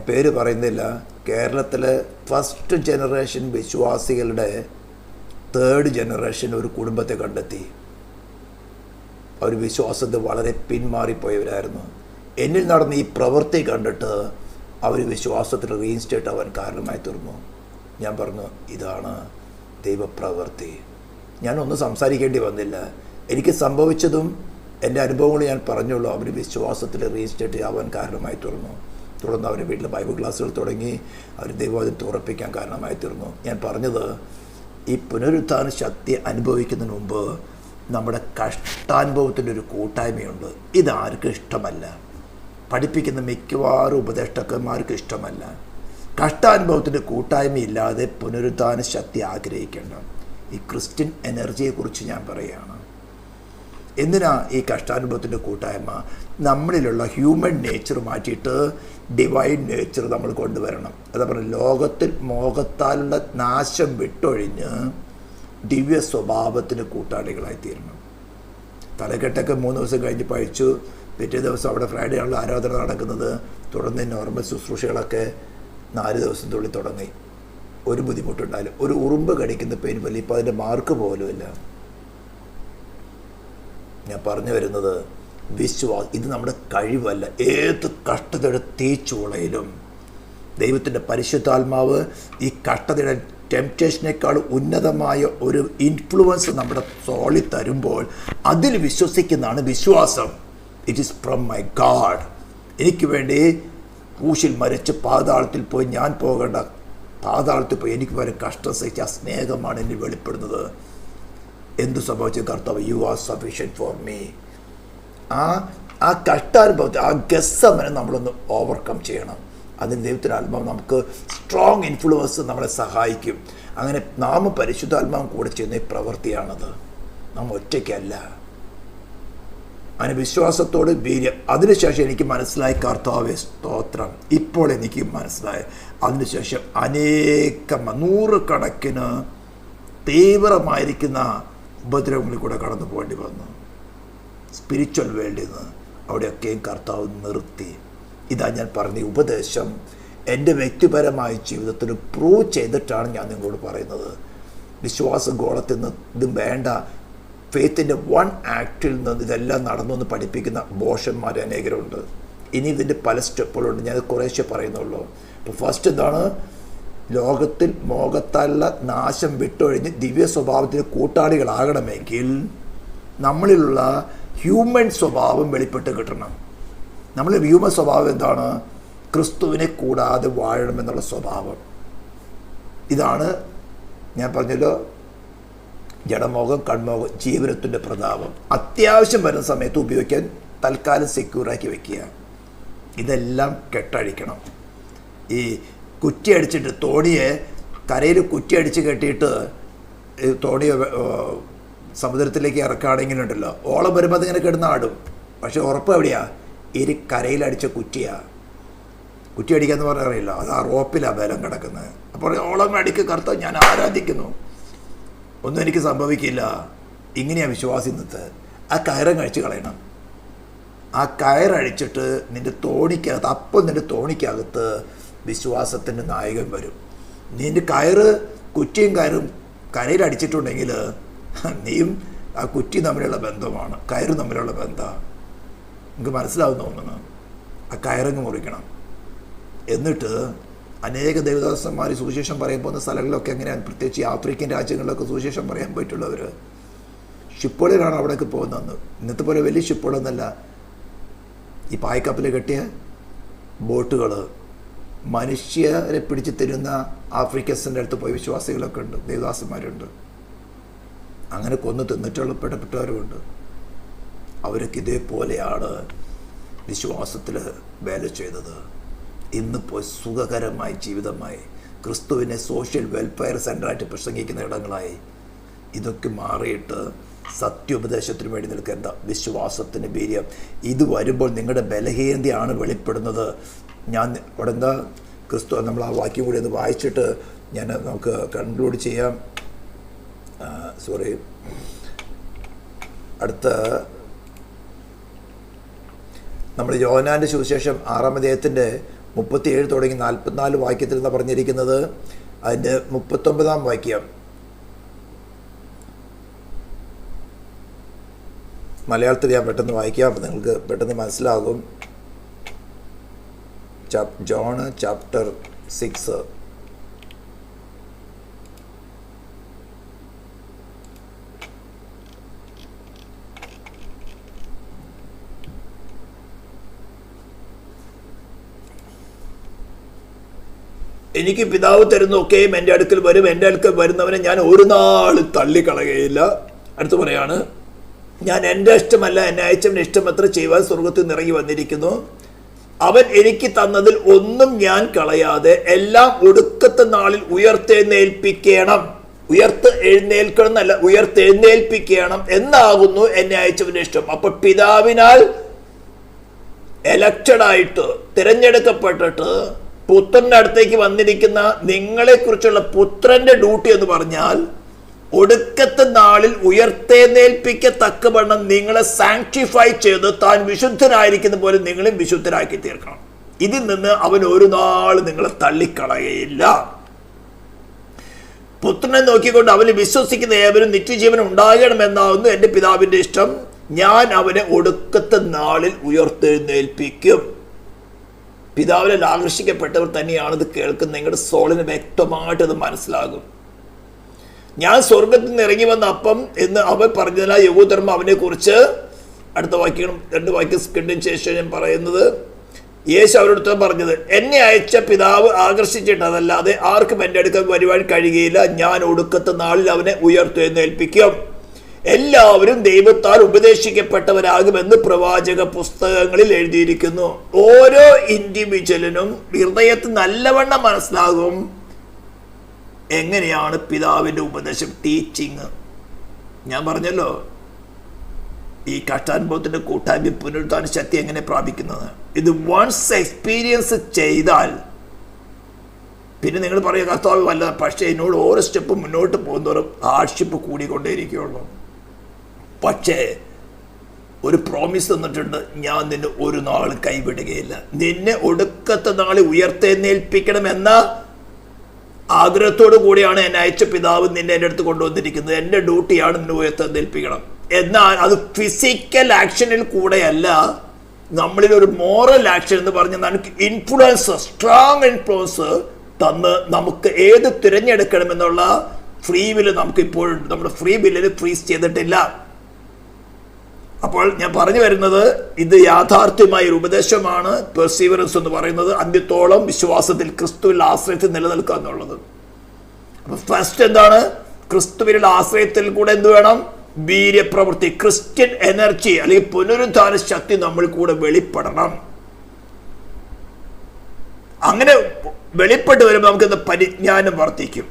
പേര് പറയുന്നില്ല, കേരളത്തിലെ ഫസ്റ്റ് ജനറേഷൻ വിശ്വാസികളുടെ 3rd ജനറേഷൻ ഒരു കുടുംബത്തെ കണ്ടെത്തി. അവർ വിശ്വാസത്തിൽ വളരെ പിന്മാറിപ്പോയവരായിരുന്നു. എന്നിൽ നടന്ന ഈ പ്രവൃത്തി കണ്ടിട്ട് അവർ വിശ്വാസത്തിൽ റീഇൻസ്റ്റേറ്റ് ആവാൻ കാരണമായി തീർന്നു. ഞാൻ പറഞ്ഞു, ഇതാണ് ദൈവപ്രവൃത്തി. ഞാനൊന്നും സംസാരിക്കേണ്ടി വന്നില്ല. എനിക്ക് സംഭവിച്ചതും എൻ്റെ അനുഭവങ്ങൾ ഞാൻ പറഞ്ഞുള്ളൂ. അവർ വിശ്വാസത്തിൽ റീഇൻസ്റ്റേറ്റ് ആവാൻ കാരണമായി തീർന്നു. തുടർന്ന് അവർ വീട്ടിൽ ബൈബിൾ ക്ലാസ്സുകൾ തുടങ്ങി. അവർ ദൈവവചനത്തെ ഉറപ്പിക്കാൻ കാരണമായി തീർന്നു. ഞാൻ പറഞ്ഞത്, ഈ പുനരുത്ഥാന ശക്തി അനുഭവിക്കുന്നതിന് മുമ്പ് നമ്മുടെ കഷ്ടാനുഭവത്തിൻ്റെ ഒരു കൂട്ടായ്മയുണ്ട്. ഇതാർക്കും ഇഷ്ടമല്ല. പഠിപ്പിക്കുന്ന മിക്കവാറും ഉപദേഷ്ടാക്കന്മാർക്ക് ഇഷ്ടമല്ല. കഷ്ടാനുഭവത്തിൻ്റെ കൂട്ടായ്മയില്ലാതെ പുനരുത്ഥാന ശക്തി ആഗ്രഹിക്കേണ്ട. ഈ ക്രിസ്ത്യൻ എനർജിയെക്കുറിച്ച് ഞാൻ പറയുകയാണ്. എന്തിനാ ഈ കഷ്ടാനുഭവത്തിൻ്റെ കൂട്ടായ്മ? നമ്മളിലുള്ള ഹ്യൂമൻ നേച്ചർ മാറ്റിയിട്ട് ഡിവൈൻ നേച്ചർ നമ്മൾ കൊണ്ടുവരണം. അതാ പറയുക, ലോകത്തിൽ മോഹത്താലുള്ള നാശം വിട്ടൊഴിഞ്ഞ് ദിവ്യ സ്വഭാവത്തിന് കൂട്ടാളികളായി തീരണം. തലക്കെട്ടൊക്കെ 3 ദിവസം കഴിഞ്ഞ് പഴിച്ചു. പിറ്റേ ദിവസം അവിടെ ഫ്രൈഡേ ആണല്ലോ ആരാധന നടക്കുന്നത്. തുടർന്ന് നോർമൽ ശുശ്രൂഷകളൊക്കെ 4 ദിവസത്തിനുള്ളിൽ തുടങ്ങി. ഒരു ബുദ്ധിമുട്ടുണ്ടായാലും ഒരു ഉറുമ്പ് കടിക്കുന്ന പെയിൻ വലിയ ഇപ്പോൾ അതിൻ്റെ മാർക്ക് പോലുമില്ല. ഞാൻ പറഞ്ഞു വരുന്നത് വിശ്വാസം, ഇത് നമ്മുടെ കഴിവല്ല. ഏത് കഷ്ടതയുടെ തീച്ചുളയിലും ദൈവത്തിൻ്റെ പരിശുദ്ധാത്മാവ് ഈ കഷ്ടതയുടെ ടെംപ്റ്റേഷനേക്കാൾ ഉന്നതമായ ഒരു ഇൻഫ്ലുവൻസ് നമ്മുടെ സോളിൽ തരുമ്പോൾ അതിൽ വിശ്വസിക്കുന്നതാണ് വിശ്വാസം. It is from my God. എനിക്ക് വേണ്ടി ക്രൂശിൽ മരിച്ച് പാതാളത്തിൽ പോയി ഞാൻ പോകേണ്ട പാതാളത്തിൽ പോയി എനിക്ക് വരെ കഷ്ടം സഹിച്ച ആ സ്നേഹമാണ് എന്നിൽ വെളിപ്പെടുന്നത്. എന്തു സംഭവിച്ചു? കർത്താവ്, you are sufficient for me. ആ കഷ്ടാനുഭവത്തെ, ആ ഗസ്സമനെ നമ്മളൊന്ന് ഓവർകം ചെയ്യണം. അതിന് ദൈവത്തിൻ്റെ ആത്മാവ് നമുക്ക് സ്ട്രോങ് ഇൻഫ്ലുവൻസ് നമ്മളെ സഹായിക്കും. അങ്ങനെ നാം പരിശുദ്ധാത്മാവും കൂടെ ചെയ്യുന്ന ഈ പ്രവൃത്തിയാണത്. നാം ഒറ്റയ്ക്കല്ല. അതിന് വിശ്വാസത്തോട് വീര്യം. അതിനുശേഷം എനിക്ക് മനസ്സിലായി, കർത്താവേ സ്തോത്രം, ഇപ്പോൾ എനിക്ക് മനസ്സിലായി. അതിനുശേഷം അനേകം 100 കണക്കിന് തീവ്രമായിരിക്കുന്ന ഉപദ്രവങ്ങളിൽ കൂടെ കടന്നു പോകേണ്ടി വന്നു. സ്പിരിച്വൽ വേൾഡിൽ നിന്ന് അവിടെയൊക്കെയും കർത്താവ് നിർത്തി. ഇതാ ഞാൻ പറഞ്ഞ ഉപദേശം എൻ്റെ വ്യക്തിപരമായ ജീവിതത്തിൽ പ്രൂവ് ചെയ്തിട്ടാണ് ഞാൻ നിങ്ങളോട് പറയുന്നത്. വിശ്വാസ ഗോളത്തിൽ നിന്ന് ഇതും വേണ്ട, ഫെയ്ത്തിൻ്റെ 1 ആക്റ്റിൽ നിന്ന് ഇതെല്ലാം നടന്നു പഠിപ്പിക്കുന്ന ബോഷന്മാർ അനേകരുണ്ട്. ഇനി ഇതിൻ്റെ പല സ്റ്റെപ്പുകളുണ്ട്. ഞാൻ കുറേശ്ശെ പറയുന്നുള്ളൂ. ഇപ്പോൾ ഫസ്റ്റ് എന്താണ്? ലോകത്തിൽ മോഹത്താലുള്ള നാശം വിട്ടൊഴിഞ്ഞ് ദിവ്യ സ്വഭാവത്തിന് കൂട്ടാളികളാകണമെങ്കിൽ നമ്മളിലുള്ള ഹ്യൂമൻ സ്വഭാവം വെളിപ്പെട്ട് കിട്ടണം. നമ്മൾ ഹ്യൂമൻ സ്വഭാവം എന്താണ്? ക്രിസ്തുവിനെ കൂടാതെ വാഴണമെന്നുള്ള സ്വഭാവം. ഇതാണ് ഞാൻ പറഞ്ഞല്ലോ, ജഡമോഹം, കൺമോഹം, ജീവനത്തിൻ്റെ പ്രതാപം. അത്യാവശ്യം വരുന്ന സമയത്ത് ഉപയോഗിക്കാൻ തൽക്കാലം സെക്യൂറാക്കി വയ്ക്കുക. ഇതെല്ലാം കെട്ടഴിക്കണം. ഈ കുറ്റി അടിച്ചിട്ട് തോണിയെ കരയിൽ കുറ്റി അടിച്ച് കെട്ടിയിട്ട് തോണിയെ സമുദ്രത്തിലേക്ക് ഇറക്കുകയാണെങ്കിലുണ്ടല്ലോ, ഓളം വരുമ്പോൾ അതിങ്ങനെ കിടന്നാടും. പക്ഷെ ഉറപ്പ് എവിടെയാ? കരയിലടിച്ച കുറ്റിയാണ്. കുറ്റി അടിക്കാന്ന് പറഞ്ഞാൽ അറിയില്ല, അത് ആ റോപ്പിലാണ് ബലം കിടക്കുന്നത്. അപ്പോൾ ഓളം അടിക്ക് കർത്താവ് ഞാൻ ആരാധിക്കുന്നു, ഒന്നും എനിക്ക് സംഭവിക്കില്ല. ഇങ്ങനെയാണ് വിശ്വാസം. ഇന്നത്തെ ആ കയറും കഴിച്ച് കളയണം. ആ കയറഴിച്ചിട്ട് നിൻ്റെ തോണിക്കകത്ത്, അപ്പോൾ നിൻ്റെ തോണിക്കകത്ത് വിശ്വാസത്തിൻ്റെ നായകൻ വരും. നിൻ്റെ കുറ്റിയും കയറും കരയിലടിച്ചിട്ടുണ്ടെങ്കിൽ നീയും ആ കുറ്റി തമ്മിലുള്ള ബന്ധമാണ്, കയറും തമ്മിലുള്ള ബന്ധമാണ്. നിങ്ങൾക്ക് മനസ്സിലാവുന്ന ഒന്നാണ്. ആ കയറങ്ങ് മുറിക്കണം. എന്നിട്ട് അനേക ദേവദാസന്മാർ സുവിശേഷം പറയാൻ പോകുന്ന സ്ഥലങ്ങളിലൊക്കെ എങ്ങനെയാണ്, പ്രത്യേകിച്ച് ആഫ്രിക്കൻ രാജ്യങ്ങളിലൊക്കെ സുവിശേഷം പറയാൻ പോയിട്ടുള്ളവർ ഷിപ്പുകളിലാണ് അവിടേക്ക് പോകുന്നത്. ഇന്നത്തെ പോലെ വലിയ ഷിപ്പുകളൊന്നല്ല, ഈ പായ്ക്കപ്പിൽ കെട്ടിയ ബോട്ടുകൾ. മനുഷ്യരെ പിടിച്ച് തരുന്ന ആഫ്രിക്കൻസിൻ്റെ അടുത്ത് പോയി വിശ്വാസികളൊക്കെ ഉണ്ട്, ദേവദാസന്മാരുണ്ട്. അങ്ങനെ കൊന്നു തിന്നിട്ടുള്ള പെട്ടപ്പെട്ടവരുമുണ്ട്. അവരൊക്കെ ഇതേപോലെയാണ് വിശ്വാസത്തിൽ വേല ചെയ്തത്. ഇന്നിപ്പോൾ സുഖകരമായ ജീവിതമായി, ക്രിസ്തുവിനെ സോഷ്യൽ വെൽഫെയർ സെൻ്ററായിട്ട് പ്രസംഗിക്കുന്ന ഇടങ്ങളായി. ഇതൊക്കെ മാറിയിട്ട് സത്യോപദേശത്തിന് വേണ്ടി നിൽക്കേണ്ട വിശ്വാസത്തിന് വീര്യം. ഇത് വരുമ്പോൾ നിങ്ങളുടെ ബലഹീനതയാണ് വെളിപ്പെടുന്നത്. ഞാൻ അവിടെ എന്താ ക്രിസ്തു, നമ്മൾ ആ വാക്യം കൂടി ഒന്ന് വായിച്ചിട്ട് നമുക്ക് കൺക്ലൂഡ് ചെയ്യാം. അടുത്ത നമ്മൾ യോഹന്നാൻ്റെ സുവിശേഷം 6-ാം അധ്യായത്തിൻ്റെ 37 തുടങ്ങി 44 വാക്യത്തിൽ നിന്നാണ് പറഞ്ഞിരിക്കുന്നത്. അതിൻ്റെ 39-ാം വാക്യം മലയാളത്തിൽ ഞാൻ പെട്ടെന്ന് വായിക്കാം, നിങ്ങൾക്ക് പെട്ടെന്ന് മനസ്സിലാകും. John chapter 6. എനിക്ക് പിതാവ് തരുന്നൊക്കെയും എൻ്റെ അടുക്കൽ വരും, എൻ്റെ അടുക്കൽ വരുന്നവനെ ഞാൻ ഒരു നാൾ തള്ളിക്കളയുകയില്ല. അടുത്ത് പറയാണ്, ഞാൻ എൻ്റെ ഇഷ്ടമല്ല എന്നെ അയച്ചവൻ്റെ ഇഷ്ടമത്ര ചെയ്യുവാൻ സ്വർഗത്തിൽ നിറങ്ങി വന്നിരിക്കുന്നു. അവൻ എനിക്ക് തന്നതിൽ ഒന്നും ഞാൻ കളയാതെ എല്ലാം ഒടുക്കത്തെ നാളിൽ ഉയർത്തെഴുന്നേൽപ്പിക്കണം. എഴുന്നേൽക്കണം എന്നല്ല, ഉയർത്തെഴുന്നേൽപ്പിക്കണം എന്നാകുന്നു എന്നെ അയച്ചവൻ്റെ ഇഷ്ടം. അപ്പൊ പിതാവിനാൽ എലക്റ്റഡായിട്ട് തിരഞ്ഞെടുക്കപ്പെട്ടിട്ട് പുത്രന്റെ അടുത്തേക്ക് വന്നിരിക്കുന്ന നിങ്ങളെ കുറിച്ചുള്ള പുത്രന്റെ ഡ്യൂട്ടി എന്ന് പറഞ്ഞാൽ ഒടുക്കത്തെ നാളിൽ ഉയർത്തെഴുന്നേൽപ്പിക്കത്തക്കവണ്ണം നിങ്ങളെ സാങ്ക്ടിഫൈ ചെയ്ത് താൻ വിശുദ്ധനായിരിക്കുന്ന പോലെ നിങ്ങളെയും വിശുദ്ധരാക്കി തീർക്കണം. ഇതിൽ നിന്ന് അവൻ ഒരു നാൾ നിങ്ങളെ തള്ളിക്കളയയില്ല. പുത്രനെ നോക്കിക്കൊണ്ട് അവന് വിശ്വസിക്കുന്ന ഏവരും നിത്യജീവൻ ഉണ്ടാകണമെന്നാവുന്നു എൻ്റെ പിതാവിൻ്റെ ഇഷ്ടം. ഞാൻ അവനെ ഒടുക്കത്തെ നാളിൽ ഉയർത്തെഴുന്നേൽപ്പിക്കും. പിതാവിൽ ആകർഷിക്കപ്പെട്ടവർ തന്നെയാണ് ഇത് കേൾക്കുന്നത്. നിങ്ങളുടെ സോളിന് വ്യക്തമായിട്ട് അത് മനസ്സിലാകും. ഞാൻ സ്വർഗത്തിൽ നിന്ന് ഇറങ്ങി വന്ന അപ്പം എന്ന് അവൻ പറഞ്ഞതിനാൽ യഹൂദന്മാർ അവനെ കുറിച്ച് അടുത്ത വാക്യങ്ങളും 2 വാക്യം സ്കിഡിന് ശേഷം ഞാൻ പറയുന്നത്, യേശു അവരോട് പറഞ്ഞത്, എന്നെ അയച്ച പിതാവ് ആകർഷിച്ചിട്ട് അതല്ലാതെ ആർക്കും എൻ്റെ അടുക്കൽ വരുവാൻ കഴിയുകയില്ല. ഞാൻ ഒടുക്കത്തെ നാളിൽ അവനെ ഉയർത്തെഴുന്നേൽപ്പിക്കും. എല്ലാവരും ദൈവത്താൽ ഉപദേശിക്കപ്പെട്ടവരാകുമെന്ന് പ്രവാചക പുസ്തകങ്ങളിൽ എഴുതിയിരിക്കുന്നു. ഓരോ ഇൻഡിവിജ്വലിനും ഹൃദയത്തിൽ നല്ലവണ്ണം മനസ്സിലാകും എങ്ങനെയാണ് പിതാവിൻ്റെ ഉപദേശം, ടീച്ചിങ്. ഞാൻ പറഞ്ഞല്ലോ, ഈ കഷ്ടാനുഭവത്തിൻ്റെ കൂട്ടായ്മ പുനരുദ്ധാന ശക്തി എങ്ങനെ പ്രാപിക്കുന്നത്. ഇത് വൺസ് എക്സ്പീരിയൻസ് ചെയ്താൽ പിന്നെ നിങ്ങൾ പറയുക കർത്താവ് വല്ല, പക്ഷേ എന്നോട് ഓരോ സ്റ്റെപ്പ് മുന്നോട്ട് പോകുന്നവരും ഹാർഡ്ഷിപ്പ് കൂടിക്കൊണ്ടേയിരിക്കുകയുള്ളൂ. പക്ഷേ ഒരു പ്രോമിസ് തന്നിട്ടുണ്ട്, ഞാൻ നിന്നെ ഒരു നാൾ കൈവിടുകയില്ല. നിന്നെ ഒടുക്കത്തെ നാളിൽ ഉയർത്തെഴുന്നേൽപ്പിക്കണമെന്ന ആഗ്രഹത്തോടു കൂടിയാണ് എന്നെ അയച്ച പിതാവ് നിന്നെ എൻ്റെ അടുത്ത് കൊണ്ടുവന്നിരിക്കുന്നത്. എൻ്റെ ഡ്യൂട്ടിയാണ് നിന്നെ ഉയർത്തെഴുന്നേൽപ്പിക്കണം. എന്നാൽ അത് ഫിസിക്കൽ ആക്ഷനിൽ കൂടെയല്ല, നമ്മളിൽ ഒരു മോറൽ ആക്ഷൻ എന്ന് പറഞ്ഞ് നമുക്ക് ഇൻഫ്ലുവൻസ്, സ്ട്രോങ് ഇൻഫ്ലുവൻസ് തന്ന് നമുക്ക് ഏത് തിരഞ്ഞെടുക്കണമെന്നുള്ള ഫ്രീ വില്ല് നമുക്ക് ഇപ്പോഴുണ്ട്. നമ്മുടെ ഫ്രീ വില്ലിൽ ഫ്രീസ് ചെയ്തിട്ടില്ല. അപ്പോൾ ഞാൻ പറഞ്ഞു വരുന്നത്, ഇത് യാഥാർത്ഥ്യമായ ഒരു ഉപദേശമാണ്. പെർസീവറൻസ് എന്ന് പറയുന്നത് അന്ത്യത്തോളം വിശ്വാസത്തിൽ ക്രിസ്തുവിൽ ആശ്രയത്തിൽ നിലനിൽക്കുക എന്നുള്ളത്. അപ്പൊ ഫസ്റ്റ് എന്താണ്? ക്രിസ്തുവിലുള്ള ആശ്രയത്തിൽ കൂടെ എന്ത് വേണം? വീര്യപ്രവൃത്തി, ക്രിസ്ത്യൻ എനർജി അല്ലെങ്കിൽ പുനരുദ്ധാന ശക്തി നമ്മൾ കൂടെ വെളിപ്പെടണം. അങ്ങനെ വെളിപ്പെട്ട് വരുമ്പോൾ നമുക്ക് പരിജ്ഞാനം വർദ്ധിക്കും.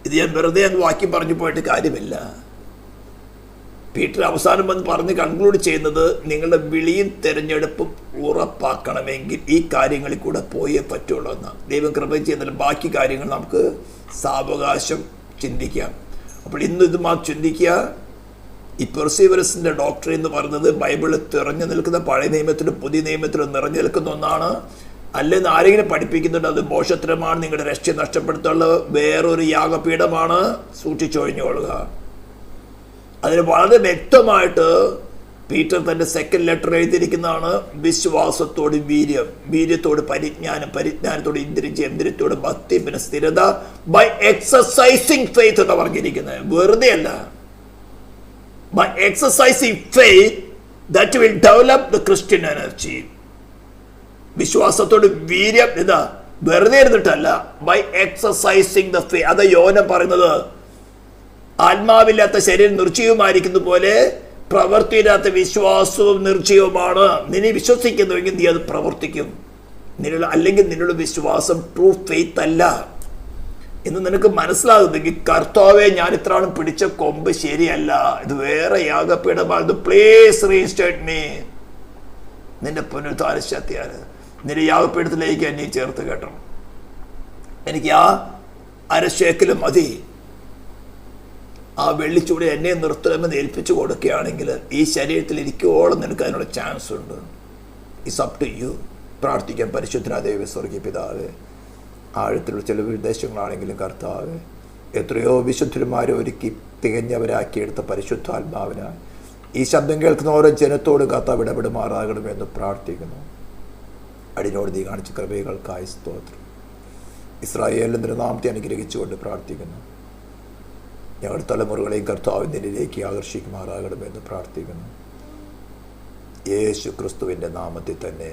ഇത് ഞാൻ വെറുതെ അങ്ങ് വാക്യം പറഞ്ഞു പോയിട്ട് കാര്യമില്ല. പീറ്റർ അവസാനം വന്ന് പറഞ്ഞ് കൺക്ലൂഡ് ചെയ്യുന്നത്, നിങ്ങളുടെ വിളിയും തിരഞ്ഞെടുപ്പും ഉറപ്പാക്കണമെങ്കിൽ ഈ കാര്യങ്ങളിൽ കൂടെ പോയേ പറ്റുള്ളൂ എന്നാണ്. ദൈവം കൃപ ചെയ്യുന്നില്ല. ബാക്കി കാര്യങ്ങൾ നമുക്ക് സാവകാശം ചിന്തിക്കാം. അപ്പോൾ ഇന്ന് ഇത് ചിന്തിക്കുക. ഈ പെർസീവറൻസിൻ്റെ ഡോക്ടർ എന്ന് പറയുന്നത് ബൈബിളിൽ തിറഞ്ഞു നിൽക്കുന്ന, പഴയ നിയമത്തിലും പുതിയ നിയമത്തിലും നിറഞ്ഞു നിൽക്കുന്ന ഒന്നാണ്. അല്ലെങ്കിൽ ആരെങ്കിലും പഠിപ്പിക്കുന്നുണ്ട് അത് മോശത്തരമാണ്, നിങ്ങളുടെ രക്ഷ നഷ്ടപ്പെടുത്തുള്ള വേറൊരു യാഗപീഠമാണ്, സൂക്ഷിച്ചൊഴിഞ്ഞുകൊള്ളുക. അതിന് വളരെ വ്യക്തമായിട്ട് പീറ്റർ തൻ്റെ സെക്കൻഡ് ലെറ്റർ എഴുതിയിരിക്കുന്നതാണ്. വിശ്വാസത്തോട് വീര്യം, വീര്യത്തോട് പരിജ്ഞാനം, പരിജ്ഞാനത്തോട് ഇന്ദ്രിയം, ഇന്ദ്രിയത്തോട് ഭക്തി, പിന്നെ സ്ഥിരത. ബൈ എക്സസൈസിങ് ഫെയ്ത്ത് എന്ന് പറഞ്ഞിരിക്കുന്നത് വെറുതെ അല്ല. By exercising faith that will develop the Christian energy. വിശ്വാസത്തോട് വീര്യം ഇതാ വെറുതെ ഇരുന്നിട്ടല്ല, ബൈ എക്സസൈസിങ് ദ ഫെയ്ത്ത്. അത് യോഹന്നാൻ പറയുന്നത്, ആത്മാവില്ലാത്ത ശരീരം നിർജ്ജീവമായിരിക്കുന്ന പോലെ പ്രവർത്തിയില്ലാത്ത വിശ്വാസവും നിർജ്ജീവമാണ്. നിന്നെ വിശ്വസിക്കുന്നുവെങ്കിൽ നീ അത് പ്രവർത്തിക്കും. അല്ലെങ്കിൽ നിന്നുള്ള വിശ്വാസം ട്രൂ ഫെയ്ത്ത് അല്ല എന്ന് നിനക്ക് മനസ്സിലാകുന്നെങ്കിൽ, കർത്താവെ ഞാൻ ഇത്രാണ് പിടിച്ച കൊമ്പ് ശരിയല്ല, ഇത് വേറെ യാഗപീഠമാണ്, പ്ലീസ് റീസ്റ്റേർട്ട് മീ. നിന്റെ പുനരുദ്ധാന ശക്തിയാണ്. നിന്റെ യാഗപീഠത്തിലേക്ക് എന്നെ ചേർത്ത് കേട്ടോ. എനിക്ക് ആ അരശേക്കലും മതി. ആ വെള്ളിച്ചൂടെ എന്നെ നിർത്തണമെന്ന് ഏൽപ്പിച്ചു കൊടുക്കുകയാണെങ്കിൽ ഈ ശരീരത്തിൽ ഇരിക്കുവോളം നിനക്ക് അതിനുള്ള ചാൻസ് ഉണ്ട്. It's up to you. പ്രാർത്ഥിക്കാൻ. പരിശുദ്ധനായ ദൈവ സ്വർഗ്ഗീയ പിതാവേ, ആഴത്തിലുള്ള ചില നിർദ്ദേശങ്ങളാണെങ്കിലും കർത്താവേ, എത്രയോ വിശുദ്ധന്മാരെ ഒരുക്കി തികഞ്ഞവരാക്കിയെടുത്ത പരിശുദ്ധാത്മാവിനാൽ ഈ ശബ്ദം കേൾക്കുന്ന ഓരോ ജനത്തോട് കർത്താവ് ഇടപെടുമാറാകണമെന്ന് പ്രാർത്ഥിക്കുന്നു. അടിനോട് നീ കാണിച്ച കൃപകൾക്കായി സ്തോത്രം. ഇസ്രായേലിൻ്റെ നാമത്തെ അനുഗ്രഹിച്ചുകൊണ്ട് പ്രാർത്ഥിക്കുന്നു. ഞങ്ങളുടെ തലമുറകളെയും കർത്താവ് നിന്നിലേക്ക് ആകർഷിക്കുമാറാകണമെന്ന് പ്രാർത്ഥിക്കുന്നു. യേശു ക്രിസ്തുവിൻ്റെ നാമത്തിൽ തന്നെ.